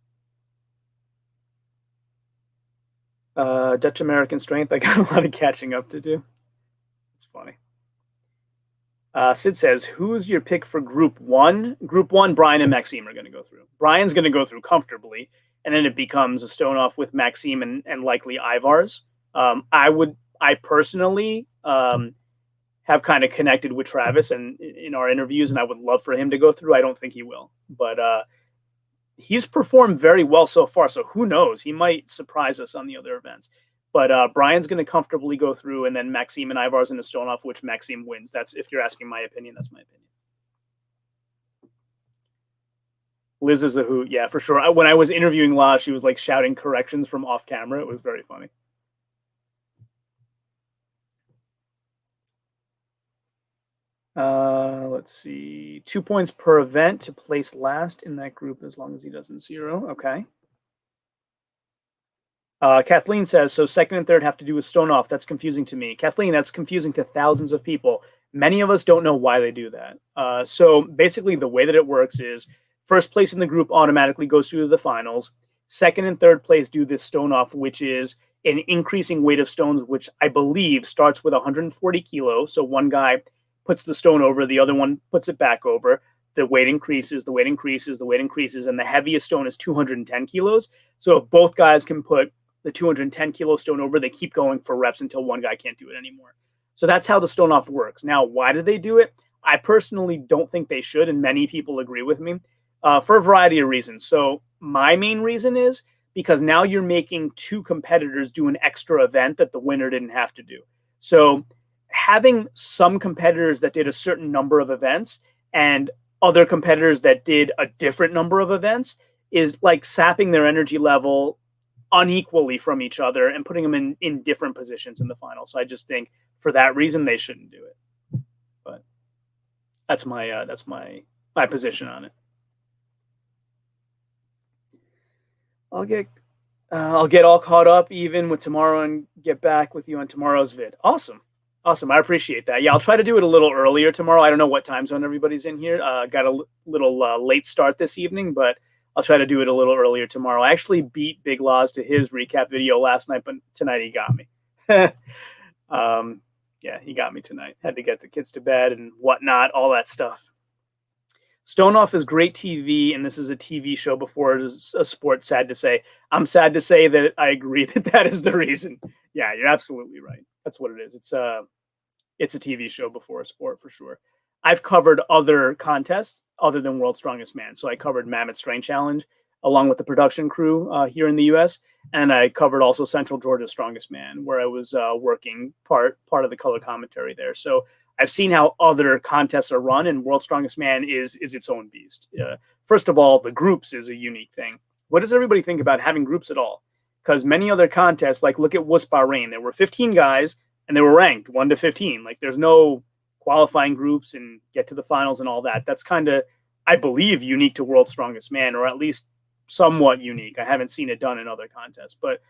Speaker 1: Dutch American Strength. I got a lot of catching up to do. It's funny. Sid says, who's your pick for Group 1? Group 1, Brian and Maxime are going to go through. Brian's going to go through comfortably, and then it becomes a stone off with Maxime and likely Ivar's. I I personally have kind of connected with Travis and in our interviews, and I would love for him to go through. I don't think he will, but he's performed very well so far. So who knows? He might surprise us on the other events. But Brian's going to comfortably go through, and then Maxime and Ivar's in the stone off, which Maxime wins. That's, if you're asking my opinion, that's my opinion. Liz is a hoot. Yeah, for sure. When I was interviewing La, she was like shouting corrections from off camera. It was very funny. Let's see. 2 points per event to place last in that group as long as he doesn't zero. Okay. Kathleen says, so second and third have to do with stone off. That's confusing to me. Kathleen, that's confusing to thousands of people. Many of us don't know why they do that. So basically the way that it works is first place in the group automatically goes through to the finals. Second and third place do this stone off, which is an increasing weight of stones, which I believe starts with 140 kilos. So one guy puts the stone over, the other one puts it back over. The weight increases, the weight increases, the weight increases, and the heaviest stone is 210 kilos. So if both guys can put the 210 kilo stone over, they keep going for reps until one guy can't do it anymore. So that's how the stone off works. Now, why do they do it? I personally don't think they should, and many people agree with me for a variety of reasons. So my main reason is because now you're making two competitors do an extra event that the winner didn't have to do. So having some competitors that did a certain number of events and other competitors that did a different number of events is like sapping their energy level unequally from each other and putting them in different positions in the final. So I just think for that reason they shouldn't do it. But that's my position on it. I'll get all caught up even with tomorrow and get back with you on tomorrow's vid. Awesome. I appreciate that. Yeah, I'll try to do it a little earlier tomorrow. I don't know what time zone everybody's in here. Got a little late start this evening, but I'll try to do it a little earlier tomorrow. I actually beat Big Laws to his recap video last night, but tonight he got me. Yeah, he got me tonight. Had to get the kids to bed and whatnot, all that stuff. Stone Off is great TV, and this is a TV show before it is a sport, sad to say. I'm sad to say that I agree that is the reason. Yeah, you're absolutely right. That's what it is. It's a TV show before a sport for sure. I've covered other contests other than World's Strongest Man. So I covered Mammoth Strength Challenge along with the production crew here in the U.S. And I covered also Central Georgia's Strongest Man, where I was working part of the color commentary there. So I've seen how other contests are run, and World's Strongest Man is its own beast. First of all, the groups is a unique thing. What does everybody think about having groups at all? Because many other contests, like look at Wuss Bahrain, there were 15 guys and they were ranked 1 to 15. Like there's no qualifying groups and get to the finals and all that. That's kind of, I believe, unique to World's Strongest Man, or at least somewhat unique. I haven't seen it done in other contests. But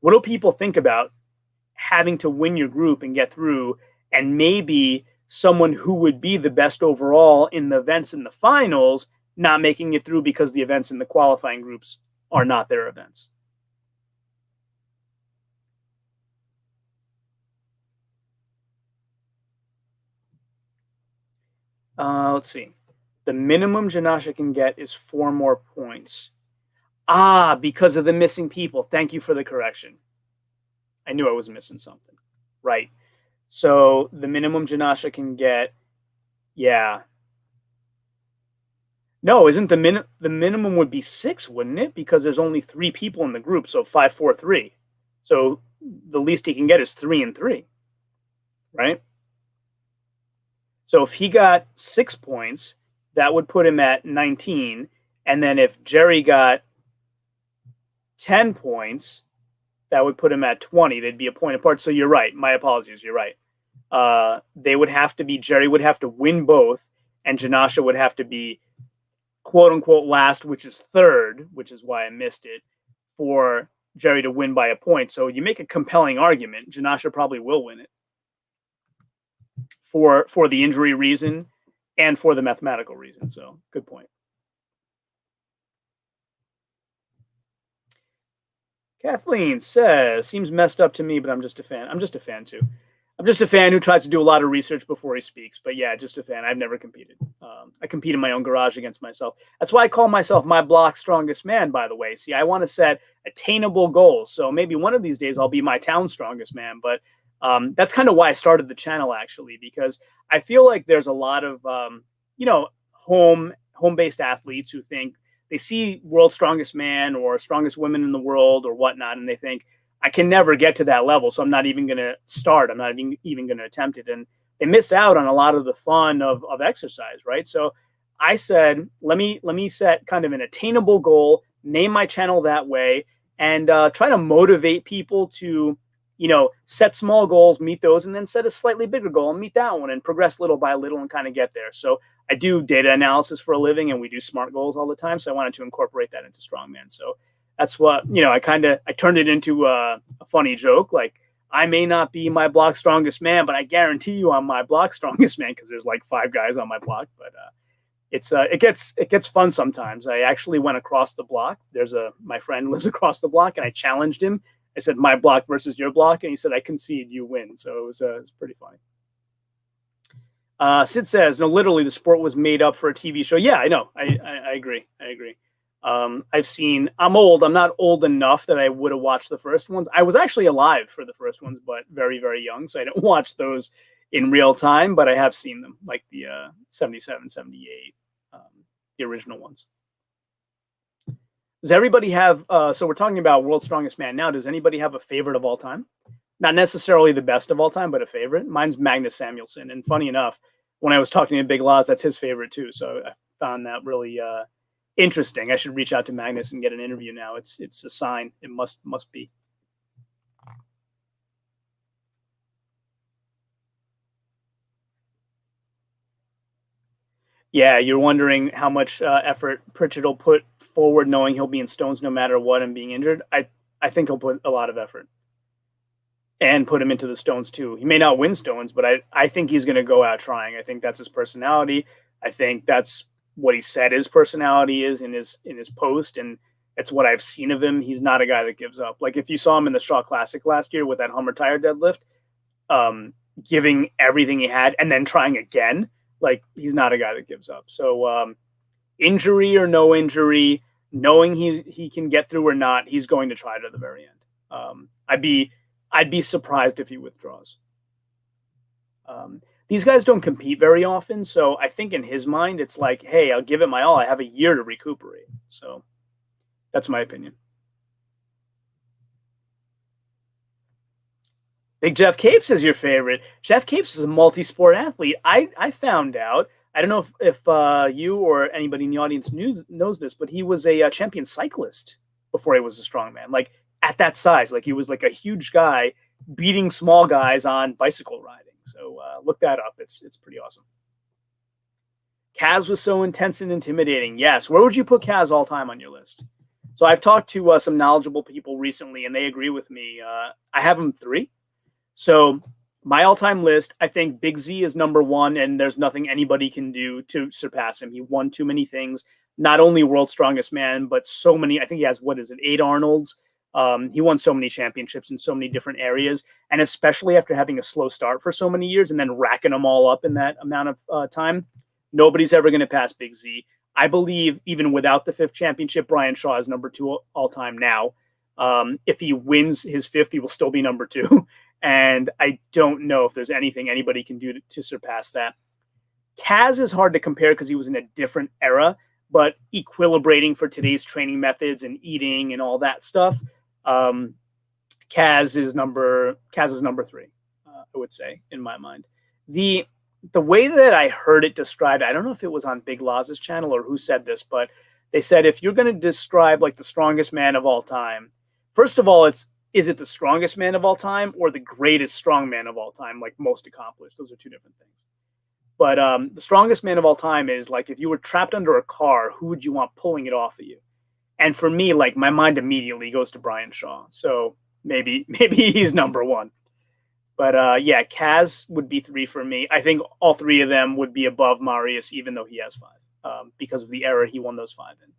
Speaker 1: what do people think about having to win your group and get through, and maybe someone who would be the best overall in the events in the finals not making it through because the events in the qualifying groups are not their events? Let's see. The minimum Janasha can get is 4 more points. Because of the missing people. Thank you for the correction. I knew I was missing something. Right. So the minimum Janasha can get, yeah. No, isn't the minimum would be 6, wouldn't it? Because there's only 3 people in the group, so 5, 4, 3. So the least he can get is 3 and 3, right? So if he got 6 points, that would put him at 19. And then if Jerry got 10 points, that would put him at 20. They'd be a point apart. So you're right. My apologies. You're right. They would have to be, Jerry would have to win both, and Janasha would have to be quote unquote last, which is third, which is why I missed it, for Jerry to win by a point. So you make a compelling argument. Janasha probably will win it for the injury reason and for the mathematical reason. So good point. Kathleen says, seems messed up to me, but I'm just a fan. I'm just a fan too. I'm just a fan who tries to do a lot of research before he speaks. But yeah, just a fan. I've never competed. I compete in my own garage against myself. That's why I call myself my block strongest man, by the way. See, I want to set attainable goals. So maybe one of these days I'll be my town strongest man. But That's kind of why I started the channel, actually, because I feel like there's a lot of you know, home-based athletes who think they see World's Strongest Man or Strongest Women in the World or whatnot, and they think, I can never get to that level, so I'm not even going to start. I'm not even going to attempt it. And they miss out on a lot of the fun of exercise, right? So I said, let me set kind of an attainable goal, name my channel that way, and try to motivate people to, you know, set small goals, meet those, and then set a slightly bigger goal and meet that one and progress little by little and kind of get there. So I do data analysis for a living, and we do SMART goals all the time. So I wanted to incorporate that into Strongman. So that's what, you know, I turned it into a funny joke. Like, I may not be my block strongest man, but I guarantee you I'm my block strongest man, because there's like 5 guys on my block. But it gets fun sometimes. I actually went across the block. My friend lives across the block, and I challenged him. I said, my block versus your block, and he said, I concede, you win. So it was pretty funny. Sid says, no, literally the sport was made up for a TV show. Yeah, I know. I agree. I'm old. I'm not old enough that I would have watched the first ones. I was actually alive for the first ones, but very, very young. So I didn't watch those in real time, but I have seen them, like the 77, 78, the original ones. Does everybody have, so we're talking about World's Strongest Man now. Does anybody have a favorite of all time? Not necessarily the best of all time, but a favorite. Mine's Magnus Samuelsson. And funny enough, when I was talking to Big Loz, that's his favorite too. So I found that really interesting. I should reach out to Magnus and get an interview now. It's a sign. It must be. Yeah, you're wondering how much effort Pritchard will put forward, knowing he'll be in Stones no matter what and being injured. I think he'll put a lot of effort and put him into the Stones too. He may not win Stones, but I think he's going to go out trying. I think that's his personality. I think that's what he said his personality is in his post, and it's what I've seen of him. He's not a guy that gives up. Like, if you saw him in the Shaw Classic last year with that Hummer tire deadlift, giving everything he had and then trying again, like, he's not a guy that gives up. So injury or no injury, knowing he can get through or not, he's going to try to the very end. I'd be surprised if he withdraws. These guys don't compete very often, so I think in his mind it's like, hey, I'll give it my all. I have a year to recuperate. So that's my opinion. Big Jeff Capes is your favorite. Jeff Capes is a multi-sport athlete. I found out, I don't know if you or anybody in the audience knows this, but he was a champion cyclist before he was a strongman. Like, at that size, like, he was like a huge guy beating small guys on bicycle riding. So look that up. It's pretty awesome. Kaz was so intense and intimidating. Yes. Where would you put Kaz all time on your list? So I've talked to some knowledgeable people recently, and they agree with me. I have him 3. So my all-time list, I think Big Z is number 1, and there's nothing anybody can do to surpass him. He won too many things, not only World's Strongest Man, but so many. I think he has, 8 Arnolds. He won so many championships in so many different areas, and especially after having a slow start for so many years and then racking them all up in that amount of time, nobody's ever going to pass Big Z. I believe even without the 5th championship, Brian Shaw is number 2 all time now. If he wins his 5th, he will still be number 2. And I don't know if there's anything anybody can do to surpass that. Kaz is hard to compare because he was in a different era, but equilibrating for today's training methods and eating and all that stuff, Kaz is number 3, I would say, in my mind. The way that I heard it described, I don't know if it was on Big Loz's channel or who said this, but they said, if you're going to describe like the strongest man of all time, first of all, is it the strongest man of all time or the greatest strong man of all time, like most accomplished? Those are 2 different things. But the strongest man of all time is like, if you were trapped under a car, who would you want pulling it off of you? And for me, like, my mind immediately goes to Brian Shaw. So maybe he's number 1. But yeah, Kaz would be 3 for me. I think all 3 of them would be above Marius, even though he has 5, because of the era he won those 5 in,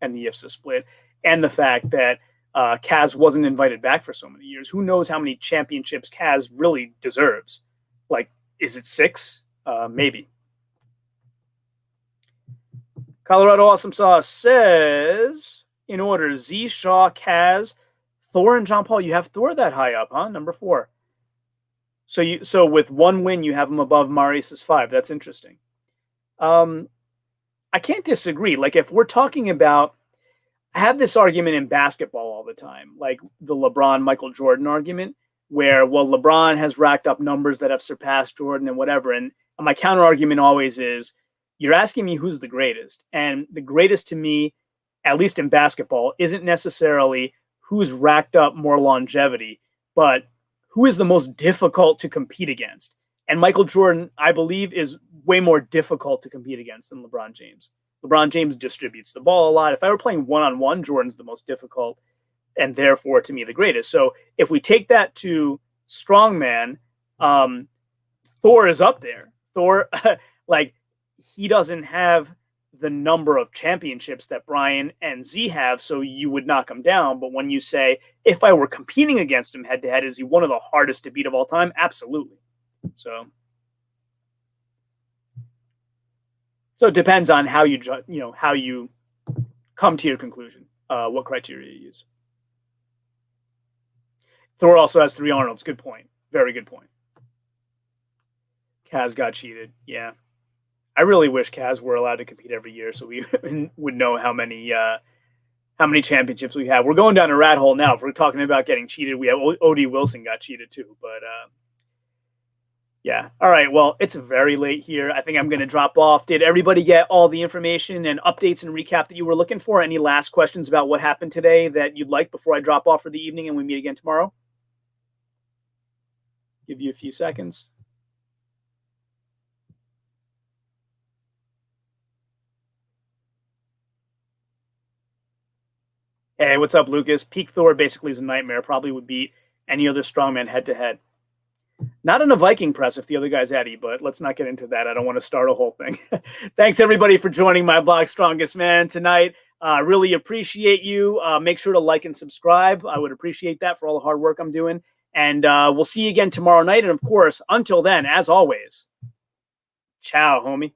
Speaker 1: and the IFSA split, and the fact that Kaz wasn't invited back for so many years. Who knows how many championships Kaz really deserves? Like, is it 6? Maybe. Colorado Awesome Sauce says, in order, Z, Shaw, Kaz, Thor, and John Paul. You have Thor that high up, huh? Number 4. So with one win, you have him above Marius's 5. That's interesting. I can't disagree. Like if we're talking about, I have this argument in basketball all the time, like the LeBron, Michael Jordan argument, where, well, LeBron has racked up numbers that have surpassed Jordan and whatever. And my counter argument always is, you're asking me who's the greatest. And the greatest to me, at least in basketball, isn't necessarily who's racked up more longevity, but who is the most difficult to compete against. And Michael Jordan, I believe, is way more difficult to compete against than LeBron James. LeBron James distributes the ball a lot. If I were playing one-on-one, Jordan's the most difficult and therefore, to me, the greatest. So if we take that to strongman, Thor is up there. Thor, like, he doesn't have the number of championships that Brian and Z have, so you would knock him down. But when you say, if I were competing against him head-to-head, is he one of the hardest to beat of all time? Absolutely. So it depends on how you how you come to your conclusion, what criteria you use. Thor also has 3 Arnolds. Good point. Very good point. Kaz got cheated. Yeah. I really wish Kaz were allowed to compete every year so we would know how many championships we have. We're going down a rat hole now. If we're talking about getting cheated, we have O.D. Wilson got cheated too. But yeah. All right. Well, it's very late here. I think I'm going to drop off. Did everybody get all the information and updates and recap that you were looking for? Any last questions about what happened today that you'd like before I drop off for the evening and we meet again tomorrow? Give you a few seconds. Hey, what's up, Lucas? Peak Thor basically is a nightmare. Probably would beat any other strongman head-to-head. Not in a Viking press if the other guy's Eddie, but let's not get into that. I don't want to start a whole thing. Thanks, everybody, for joining my blog, Strongest Man, tonight. Really appreciate you. Make sure to like and subscribe. I would appreciate that for all the hard work I'm doing. And we'll see you again tomorrow night. And, of course, until then, as always, ciao, homie.